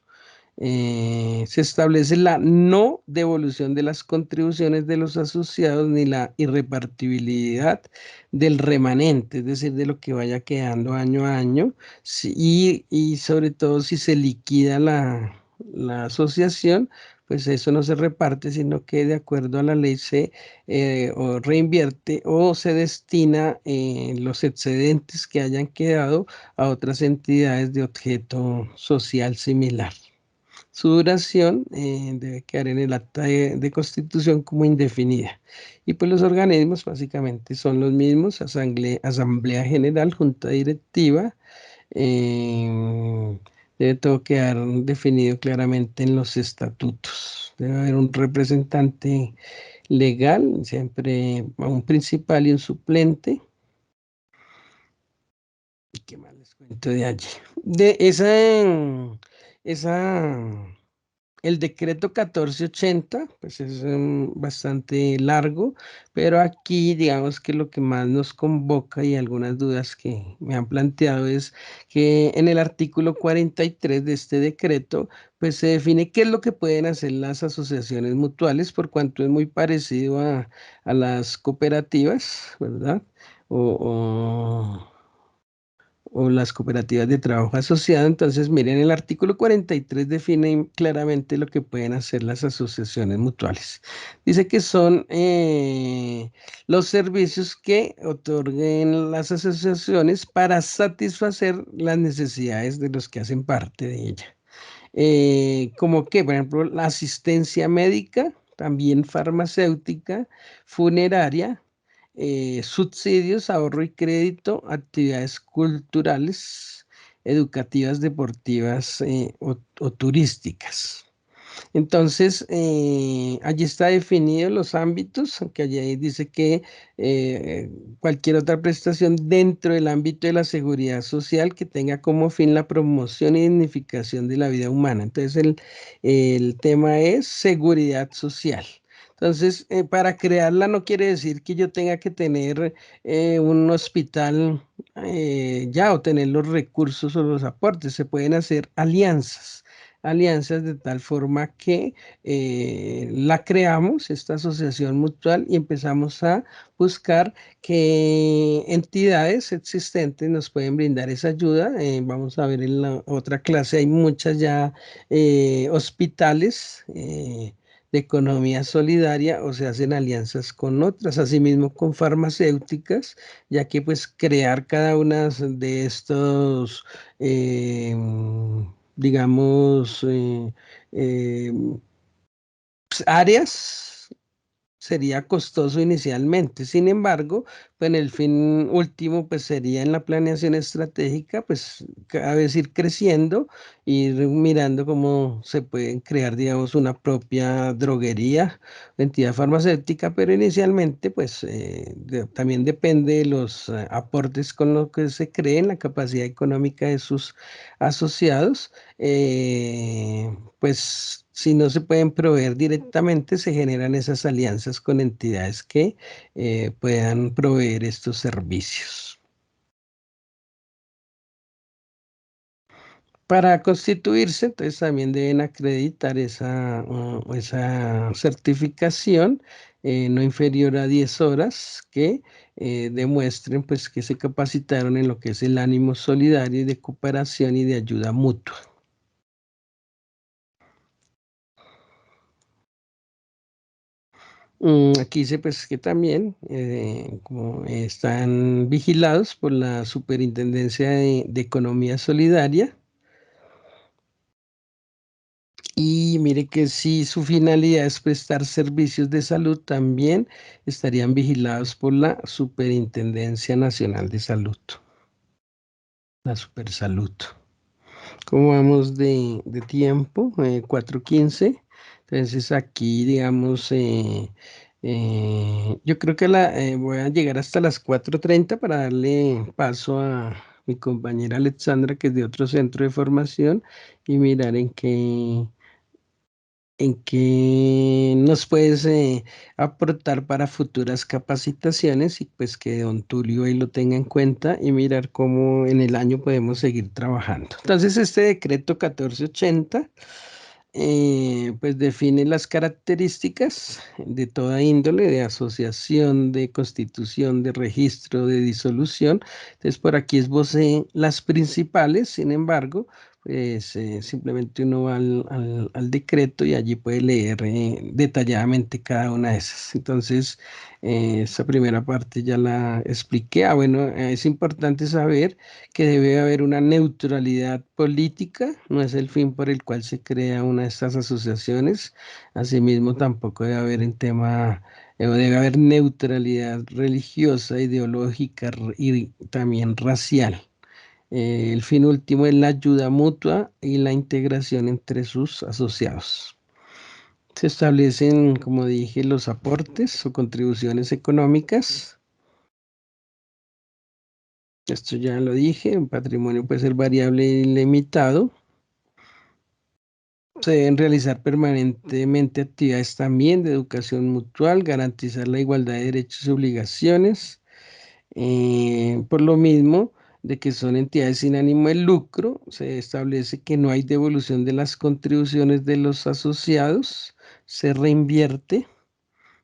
Se establece la no devolución de las contribuciones de los asociados ni la irrepartibilidad del remanente, es decir, de lo que vaya quedando año a año, y sobre todo si se liquida la asociación, pues eso no se reparte, sino que de acuerdo a la ley se o reinvierte o se destina los excedentes que hayan quedado a otras entidades de objeto social similar. Su duración debe quedar en el acta de constitución como indefinida. Y pues los organismos básicamente son los mismos: asamblea general, junta directiva. eh, Debe todo quedar definido claramente en los estatutos. Debe haber un representante legal, siempre un principal y un suplente. ¿Y qué más les cuento de allí? De esa El decreto 1480, pues es bastante largo, pero aquí digamos que lo que más nos convoca y algunas dudas que me han planteado es que en el artículo 43 de este decreto, pues se define qué es lo que pueden hacer las asociaciones mutuales, por cuanto es muy parecido a las cooperativas, ¿verdad? O las cooperativas de trabajo asociado. Entonces, miren, el artículo 43 define claramente lo que pueden hacer las asociaciones mutuales. Dice que son los servicios que otorguen las asociaciones para satisfacer las necesidades de los que hacen parte de ella. Como que, por ejemplo, la asistencia médica, también farmacéutica, funeraria, subsidios, ahorro y crédito, actividades culturales, educativas, deportivas o turísticas. Entonces, allí está definido los ámbitos, aunque allí dice que cualquier otra prestación dentro del ámbito de la seguridad social que tenga como fin la promoción y dignificación de la vida humana. Entonces, el tema es seguridad social. Entonces, para crearla no quiere decir que yo tenga que tener un hospital ya o tener los recursos o los aportes. Se pueden hacer alianzas de tal forma que la creamos, esta asociación mutual, y empezamos a buscar qué entidades existentes nos pueden brindar esa ayuda. Vamos a ver en la otra clase, hay muchas ya hospitales. De economía solidaria o se hacen alianzas con otras, asimismo con farmacéuticas, ya que pues crear cada una de estos eh, digamos, eh, áreas sería costoso inicialmente. Sin embargo, pues en el fin último, pues sería en la planeación estratégica, pues cada vez ir creciendo, ir mirando cómo se pueden crear, digamos, una propia droguería, entidad farmacéutica, pero inicialmente, pues también depende de los aportes con lo que se cree en la capacidad económica de sus asociados. Pues si no se pueden proveer directamente, se generan esas alianzas con entidades que puedan proveer estos servicios. Para constituirse, entonces también deben acreditar esa certificación no inferior a 10 horas que demuestren pues que se capacitaron en lo que es el ánimo solidario y de cooperación y de ayuda mutua. Aquí dice pues que también como están vigilados por la Superintendencia de Economía Solidaria. Y mire que si su finalidad es prestar servicios de salud, también estarían vigilados por la Superintendencia Nacional de Salud, la Supersalud. ¿Cómo vamos de tiempo? 4:15. Entonces aquí, digamos, yo creo que voy a llegar hasta las 4:30 para darle paso a mi compañera Alexandra, que es de otro centro de formación, y mirar en qué nos puedes aportar para futuras capacitaciones y pues que don Tulio ahí lo tenga en cuenta y mirar cómo en el año podemos seguir trabajando. Entonces, este decreto 1480 pues define las características de toda índole, de asociación, de constitución, de registro, de disolución. Entonces, por aquí esbocé las principales, sin embargo, pues simplemente uno va al decreto y allí puede leer detalladamente cada una de esas. Entonces, esa primera parte ya la expliqué. Bueno, es importante saber que debe haber una neutralidad política, no es el fin por el cual se crea una de estas asociaciones. Asimismo, tampoco debe haber debe haber neutralidad religiosa, ideológica y también racial. El fin último es la ayuda mutua y la integración entre sus asociados. Se establecen, como dije, los aportes o contribuciones económicas. Esto ya lo dije, un patrimonio puede ser variable e ilimitado. Se deben realizar permanentemente actividades también de educación mutual, garantizar la igualdad de derechos y obligaciones. Por lo mismo de que son entidades sin ánimo de lucro, se establece que no hay devolución de las contribuciones de los asociados, se reinvierte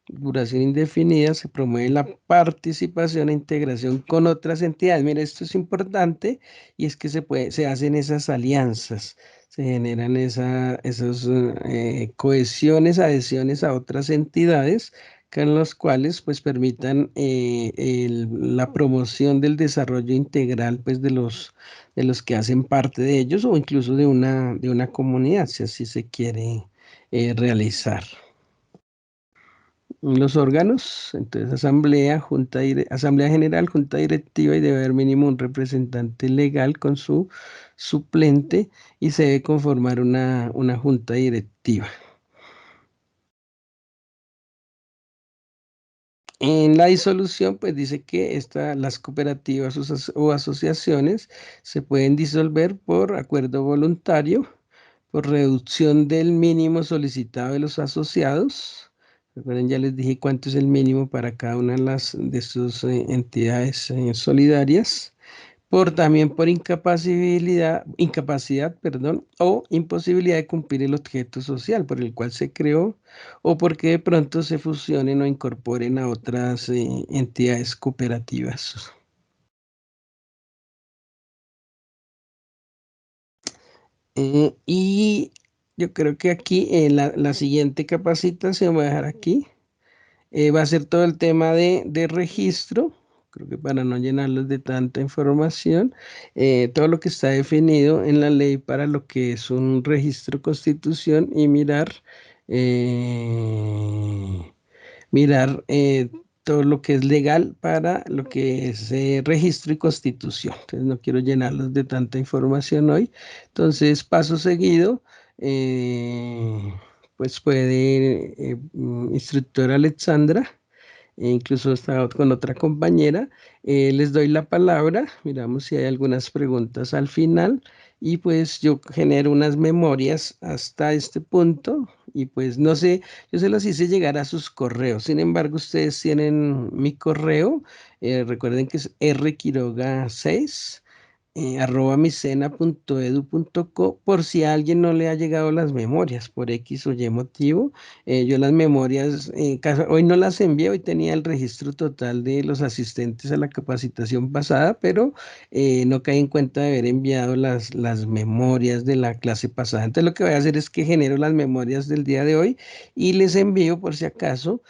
duración indefinida, se promueve la participación e integración con otras entidades. Mira, esto es importante y es que se hacen esas alianzas, se generan esas cohesiones, adhesiones a otras entidades con las cuales pues permitan la promoción del desarrollo integral pues de los que hacen parte de ellos o incluso de una comunidad, si así se quiere realizar. Los órganos, entonces asamblea, asamblea general, junta directiva y debe haber mínimo un representante legal con su suplente y se debe conformar una junta directiva. En la disolución, pues dice que las cooperativas o asociaciones se pueden disolver por acuerdo voluntario, por reducción del mínimo solicitado de los asociados. Recuerden, ya les dije cuánto es el mínimo para cada una de sus entidades solidarias. También por incapacidad, perdón, o imposibilidad de cumplir el objeto social por el cual se creó, o porque de pronto se fusionen o incorporen a otras entidades cooperativas. Y yo creo que aquí la siguiente capacitación, voy a dejar aquí, va a ser todo el tema de registro. Creo que para no llenarlos de tanta información, todo lo que está definido en la ley para lo que es un registro constitución y mirar todo lo que es legal para lo que es registro y constitución. Entonces no quiero llenarlos de tanta información hoy. Entonces, paso seguido, pues puede instructora Alexandra incluso estaba con otra compañera. Les doy la palabra, miramos si hay algunas preguntas al final y pues yo genero unas memorias hasta este punto y pues no sé, yo se las hice llegar a sus correos. Sin embargo, ustedes tienen mi correo, recuerden que es rquiroga6 @micena.edu.co por si a alguien no le ha llegado las memorias por X o Y motivo. Yo las memorias, hoy no las envié, hoy tenía el registro total de los asistentes a la capacitación pasada, pero no caí en cuenta de haber enviado las memorias de la clase pasada. Entonces lo que voy a hacer es que genero las memorias del día de hoy y les envío por si acaso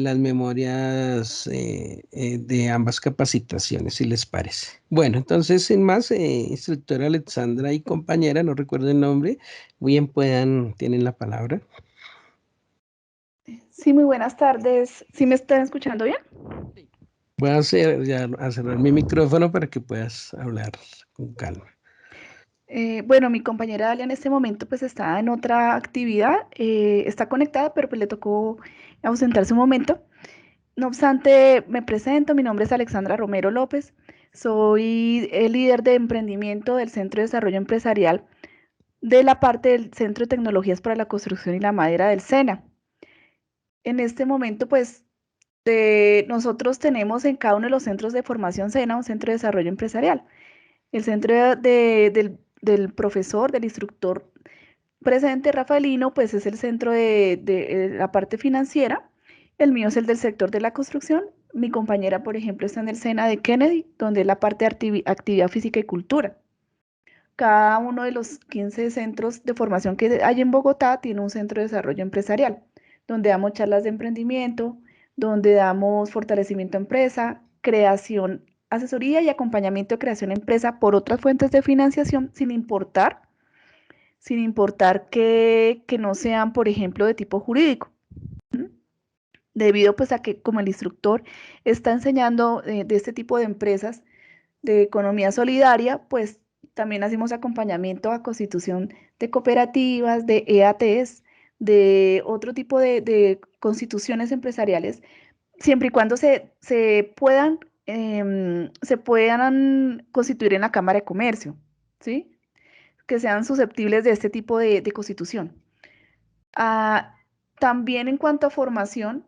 las memorias de ambas capacitaciones, si les parece. Bueno, entonces, sin más, instructora Alexandra y compañera, no recuerdo el nombre, bien puedan, tienen la palabra. Sí, muy buenas tardes. ¿Sí me están escuchando bien? Voy a cerrar mi micrófono para que puedas hablar con calma. Bueno, mi compañera Dalia en este momento pues está en otra actividad, está conectada, pero pues le tocó ausentarse un momento. No obstante, me presento, mi nombre es Alexandra Romero López, soy el líder de emprendimiento del Centro de Desarrollo Empresarial de la parte del Centro de Tecnologías para la Construcción y la Madera del SENA. En este momento pues nosotros tenemos en cada uno de los centros de formación SENA un centro de desarrollo empresarial. El centro del profesor, del instructor presente, Rafaelino, pues es el centro de la parte financiera. El mío es el del sector de la construcción. Mi compañera, por ejemplo, está en el SENA de Kennedy, donde es la parte de actividad física y cultura. Cada uno de los 15 centros de formación que hay en Bogotá tiene un centro de desarrollo empresarial, donde damos charlas de emprendimiento, donde damos fortalecimiento a empresa, creación, asesoría y acompañamiento de creación de empresa por otras fuentes de financiación, sin importar que no sean, por ejemplo, de tipo jurídico. Debido pues a que como el instructor está enseñando de este tipo de empresas de economía solidaria, pues también hacemos acompañamiento a constitución de cooperativas, de EATs, de otro tipo de constituciones empresariales, siempre y cuando se puedan constituir en la Cámara de Comercio, ¿sí? Que sean susceptibles de este tipo de constitución. También en cuanto a formación,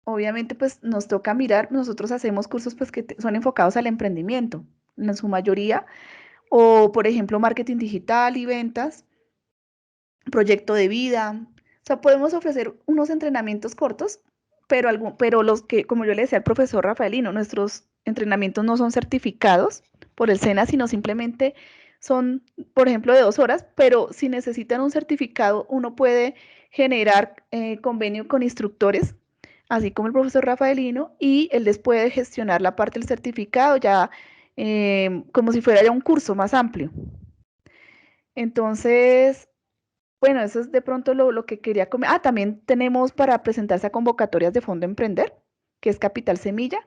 obviamente pues nos toca mirar, nosotros hacemos cursos pues que son enfocados al emprendimiento, en su mayoría, o por ejemplo marketing digital y ventas, proyecto de vida. O sea, podemos ofrecer unos entrenamientos cortos, pero los que, como yo le decía al profesor Rafaelino, nuestros entrenamientos no son certificados por el SENA, sino simplemente son, por ejemplo, de 2 horas, pero si necesitan un certificado, uno puede generar convenio con instructores, así como el profesor Rafaelino, y él les puede gestionar la parte del certificado ya como si fuera ya un curso más amplio. Entonces, bueno, eso es de pronto lo que quería comentar. También tenemos para presentarse a convocatorias de Fondo Emprender, que es Capital Semilla,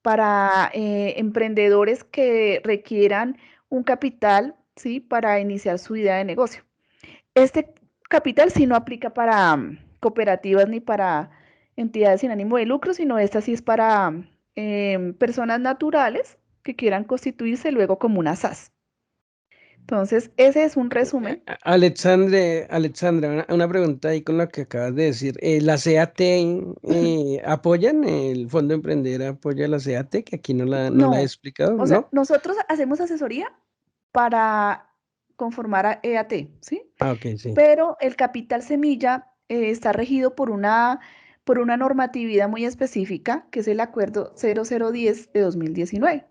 para emprendedores que requieran un capital, ¿sí? Para iniciar su idea de negocio. Este capital sí no aplica para cooperativas ni para entidades sin ánimo de lucro, sino esta sí es para personas naturales que quieran constituirse luego como una SAS. Entonces, ese es un resumen. Alexandra, una pregunta ahí con lo que acabas de decir. ¿La CAT apoyan? ¿El Fondo Emprender apoya la CAT? Que aquí no la he No, explicado, o sea, ¿no? nosotros hacemos asesoría para conformar a EAT, ¿sí? Ah, ok, sí. Pero el capital semilla está regido por una normatividad muy específica, que es el acuerdo 0010 de 2019.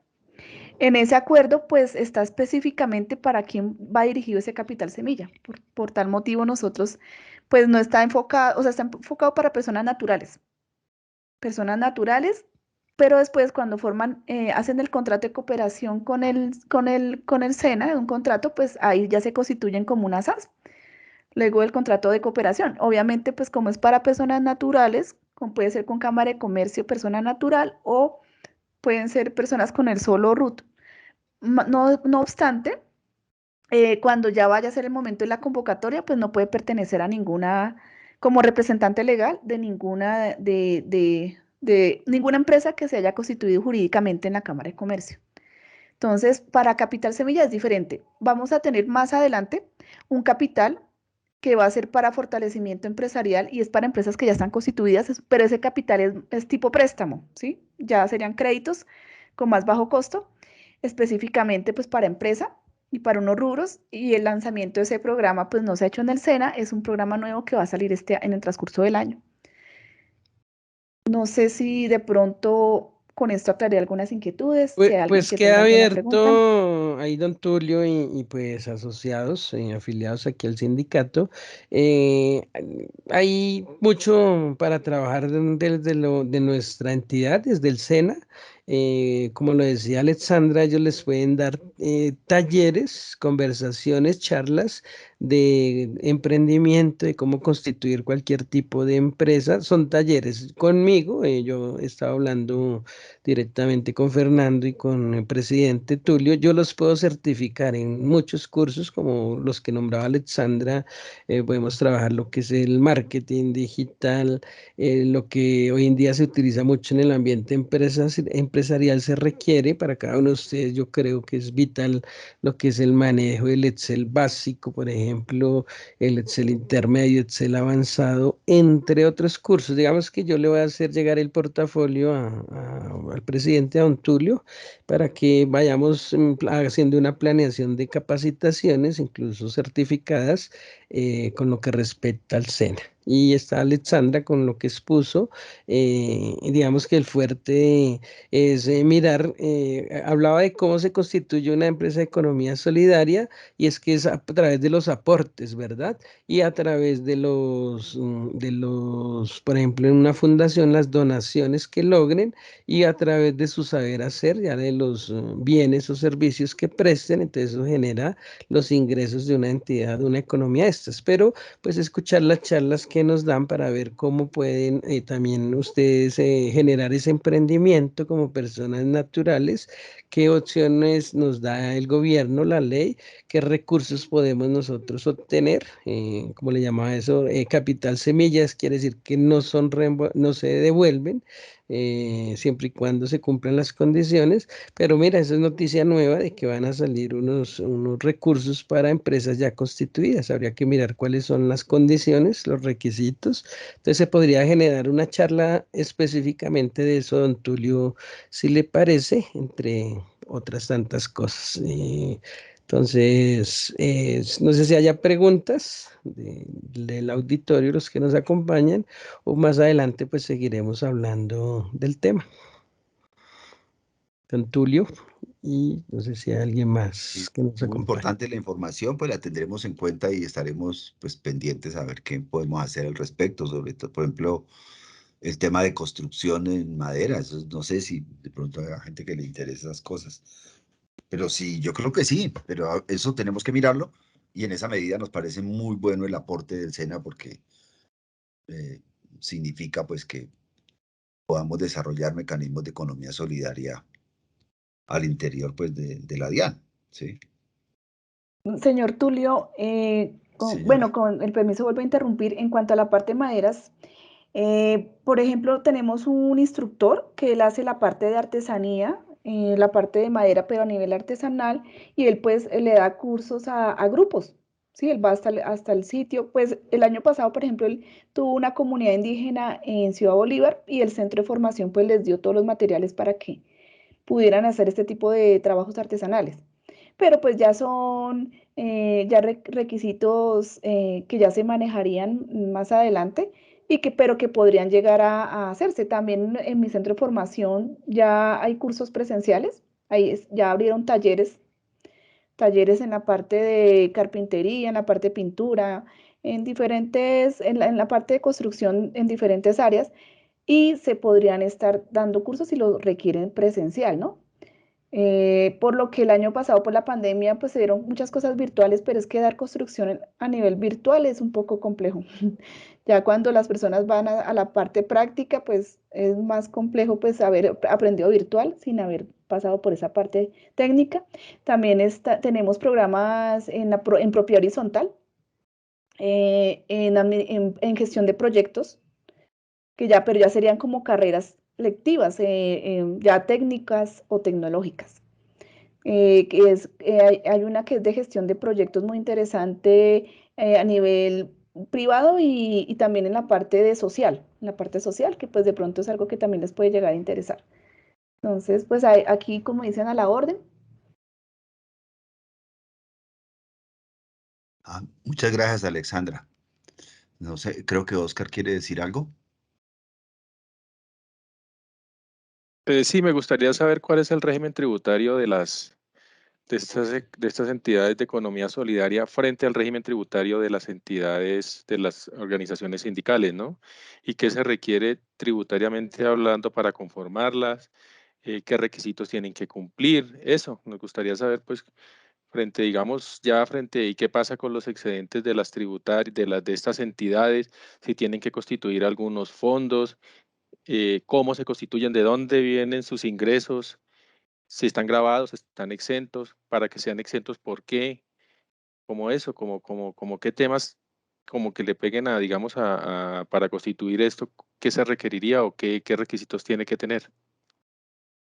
En ese acuerdo, pues, está específicamente para quién va dirigido ese capital semilla. Por tal motivo, nosotros, pues, no está enfocado, o sea, está enfocado para personas naturales, pero después cuando hacen el contrato de cooperación con el SENA, un contrato, pues ahí ya se constituyen como una SAS, luego del contrato de cooperación. Obviamente, pues como es para personas naturales, como puede ser con Cámara de Comercio, persona natural, o pueden ser personas con el solo RUT. No obstante, cuando ya vaya a ser el momento de la convocatoria, pues no puede pertenecer a ninguna, como representante legal de ninguna, de ninguna empresa que se haya constituido jurídicamente en la Cámara de Comercio. Entonces, para Capital Semilla es diferente. Vamos a tener más adelante un capital que va a ser para fortalecimiento empresarial y es para empresas que ya están constituidas, pero ese capital es tipo préstamo, ¿sí? Ya serían créditos con más bajo costo, específicamente pues para empresa y para unos rubros, y el lanzamiento de ese programa pues no se ha hecho en el SENA, es un programa nuevo que va a salir en el transcurso del año. No sé si de pronto con esto aclaré algunas inquietudes, si hay alguien Pues que tenga alguna pregunta. bueno, ahí don Tulio pues asociados, afiliados aquí al sindicato, hay mucho para trabajar de nuestra entidad, desde el SENA. Como lo decía Alexandra, ellos les pueden dar talleres, conversaciones, charlas de emprendimiento, de cómo constituir cualquier tipo de empresa. Son talleres conmigo, yo estaba hablando directamente con Fernando y con el presidente Tulio. Yo los puedo certificar en muchos cursos, como los que nombraba Alexandra. Podemos trabajar lo que es el marketing digital, lo que hoy en día se utiliza mucho en el ambiente empresarial se requiere para cada uno de ustedes. Yo creo que es vital lo que es el manejo del Excel básico, por ejemplo, el Excel intermedio, Excel avanzado, entre otros cursos. Digamos que yo le voy a hacer llegar el portafolio al presidente, a don Tulio, para que vayamos haciendo una planeación de capacitaciones, incluso certificadas, con lo que respecta al SENA. Y está Alexandra con lo que expuso. Digamos que el fuerte es mirar, hablaba de cómo se constituye una empresa de economía solidaria, y es que es a través de los aportes, ¿verdad? Y a través por ejemplo, en una fundación, las donaciones que logren, y a través de su saber hacer, ya de los bienes o servicios que presten. Entonces eso genera los ingresos de una entidad, de una economía de estas. Pero pues escuchar las charlas que nos dan para ver cómo pueden también ustedes generar ese emprendimiento como personas naturales, qué opciones nos da el gobierno, la ley, qué recursos podemos nosotros obtener, como le llamaba eso, capital semillas, quiere decir que no se devuelven, siempre y cuando se cumplan las condiciones. Pero mira, esa es noticia nueva de que van a salir unos recursos para empresas ya constituidas. Habría que mirar cuáles son las condiciones, los requisitos. Entonces se podría generar una charla específicamente de eso, don Tulio, si le parece, entre otras tantas cosas. Entonces, no sé si haya preguntas del auditorio, los que nos acompañan, o más adelante pues seguiremos hablando del tema. Don Tulio, y no sé si hay alguien más que nos Muy acompañe. importante la información, pues la tendremos en cuenta y estaremos pues pendientes a ver qué podemos hacer al respecto, sobre todo, por ejemplo, el tema de construcción en madera. Eso no sé si de pronto hay gente que le interesa esas cosas, pero sí, yo creo que sí, pero eso tenemos que mirarlo, y en esa medida nos parece muy bueno el aporte del SENA, porque eh, significa pues que podamos desarrollar mecanismos de economía solidaria al interior pues de la DIAN, ¿sí? Señor Tulio, Señora. bueno, con el permiso vuelvo a interrumpir. En cuanto a la parte de maderas, por ejemplo, tenemos un instructor que él hace la parte de artesanía, la parte de madera, pero a nivel artesanal, y él pues le da cursos a grupos, ¿sí? Él va hasta el sitio. Pues el año pasado, por ejemplo, él tuvo una comunidad indígena en Ciudad Bolívar, y el centro de formación pues les dio todos los materiales para que pudieran hacer este tipo de trabajos artesanales. Pero pues ya son ya requisitos que ya se manejarían más adelante, pero que podrían llegar a hacerse. También en mi centro de formación ya hay cursos presenciales, ya abrieron talleres en la parte de carpintería, en la parte de pintura, en la parte de construcción en diferentes áreas, y se podrían estar dando cursos si lo requieren presencial, ¿no? Por lo que el año pasado, por la pandemia, pues se dieron muchas cosas virtuales, pero es que dar construcción a nivel virtual es un poco complejo. Ya cuando las personas van a la parte práctica, pues es más complejo pues haber aprendido virtual sin haber pasado por esa parte técnica. También tenemos programas en propiedad horizontal, en gestión de proyectos, pero ya serían como carreras lectivas, ya técnicas o tecnológicas. Hay una que es de gestión de proyectos muy interesante, a nivel privado, y también en la parte social, que pues de pronto es algo que también les puede llegar a interesar. Entonces, pues aquí, como dicen, a la orden. Muchas gracias, Alexandra. No sé, creo que Oscar quiere decir algo. Sí, me gustaría saber cuál es el régimen tributario de estas entidades de economía solidaria frente al régimen tributario de las entidades, de las organizaciones sindicales, ¿no? Y qué se requiere tributariamente hablando para conformarlas, qué requisitos tienen que cumplir, eso, nos gustaría saber, pues, frente, digamos, ya frente, y qué pasa con los excedentes de las tributarias, de estas entidades, si tienen que constituir algunos fondos, cómo se constituyen, de dónde vienen sus ingresos, si están grabados, están exentos, para que sean exentos, ¿por qué? Como eso, como qué temas como que le peguen a, digamos, para constituir esto, ¿qué se requeriría o qué requisitos tiene que tener?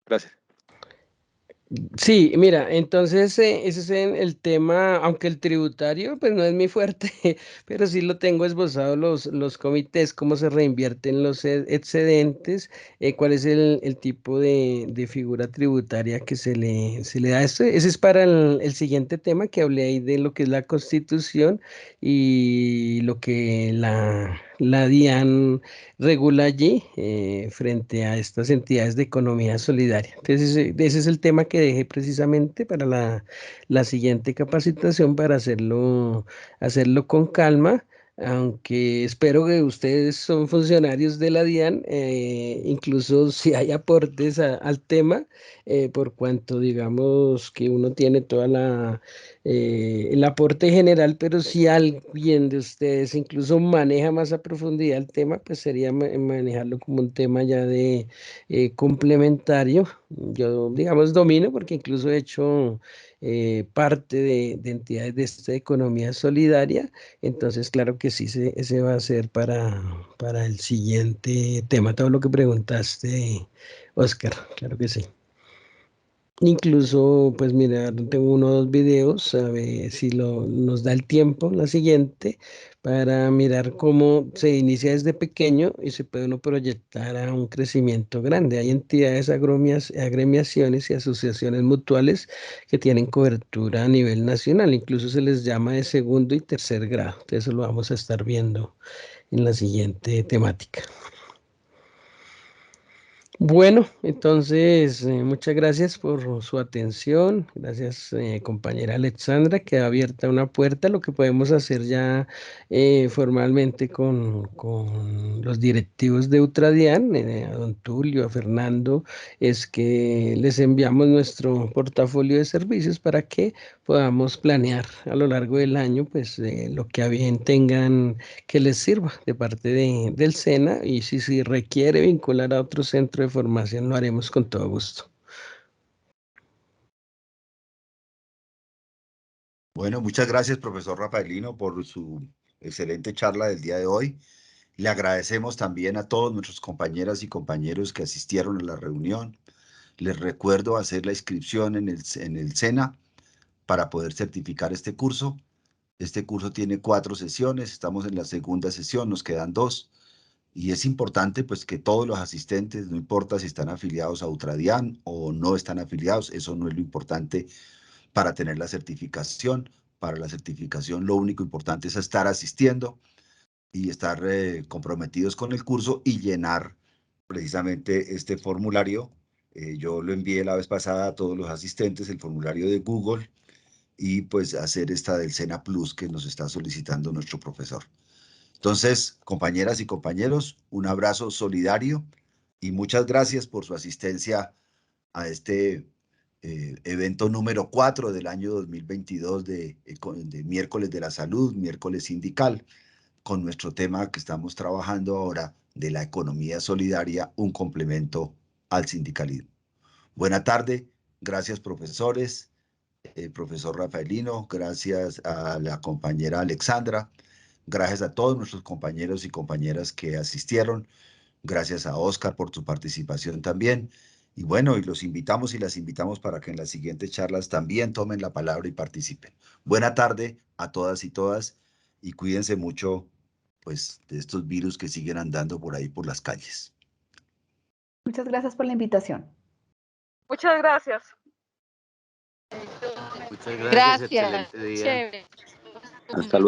Gracias. Sí, mira, entonces ese es el tema, aunque el tributario pues no es mi fuerte, pero sí lo tengo esbozado los comités, cómo se reinvierten los excedentes, cuál es el tipo de figura tributaria que se le da. Ese es para el siguiente tema que hablé ahí de lo que es la Constitución y lo que la DIAN regula allí frente a estas entidades de economía solidaria. Entonces, ese es el tema que dejé precisamente para la siguiente capacitación para hacerlo con calma. Aunque espero que ustedes son funcionarios de la DIAN, incluso si hay aportes al tema, por cuanto digamos que uno tiene toda el aporte general, pero si alguien de ustedes incluso maneja más a profundidad el tema, pues sería manejarlo como un tema ya de complementario. Yo, digamos, domino porque incluso he hecho parte de entidades de esta economía solidaria. Entonces, claro que sí, ese va a ser para el siguiente tema. Todo lo que preguntaste, Oscar, claro que sí. Incluso, pues mira, tengo unos videos, a ver si nos da el tiempo, la siguiente, para mirar cómo se inicia desde pequeño y se puede uno proyectar a un crecimiento grande. Hay entidades, agremiaciones y asociaciones mutuales que tienen cobertura a nivel nacional, incluso se les llama de segundo y tercer grado. Entonces, eso lo vamos a estar viendo en la siguiente temática. Bueno, entonces muchas gracias por su atención. Gracias, compañera Alexandra. Queda abierta una puerta. Lo que podemos hacer ya formalmente con los directivos de Ultradian, a don Tulio, a Fernando, es que les enviamos nuestro portafolio de servicios para que podamos planear a lo largo del año, pues lo que a bien tengan que les sirva de parte del SENA, y si requiere vincular a otro centro de formación, lo haremos con todo gusto. Bueno, muchas gracias, profesor Rafaelino, por su excelente charla del día de hoy. Le agradecemos también a todos nuestros compañeras y compañeros que asistieron a la reunión. Les recuerdo hacer la inscripción en el SENA para poder certificar este curso. Este curso tiene 4 sesiones, estamos en la segunda sesión, nos quedan 2. Y es importante pues que todos los asistentes, no importa si están afiliados a Ultradian o no están afiliados, eso no es lo importante para tener la certificación. Para la certificación lo único importante es estar asistiendo y estar comprometidos con el curso y llenar precisamente este formulario. Yo lo envié la vez pasada a todos los asistentes, el formulario de Google, y pues hacer esta del SENA Plus que nos está solicitando nuestro profesor. Entonces, compañeras y compañeros, un abrazo solidario y muchas gracias por su asistencia a este evento número 4 del año 2022 de Miércoles de la Salud, miércoles sindical, con nuestro tema que estamos trabajando ahora de la economía solidaria, un complemento al sindicalismo. Buena tarde, gracias profesores, profesor Rafaelino, gracias a la compañera Alexandra, gracias a todos nuestros compañeros y compañeras que asistieron, gracias a Oscar por su participación también. Y bueno, y los invitamos y las invitamos para que en las siguientes charlas también tomen la palabra y participen. Buena tarde a todas y todas y cuídense mucho pues de estos virus que siguen andando por ahí por las calles. Muchas gracias por la invitación. Muchas gracias. Muchas gracias. Excelente día. Chévere. Hasta luego.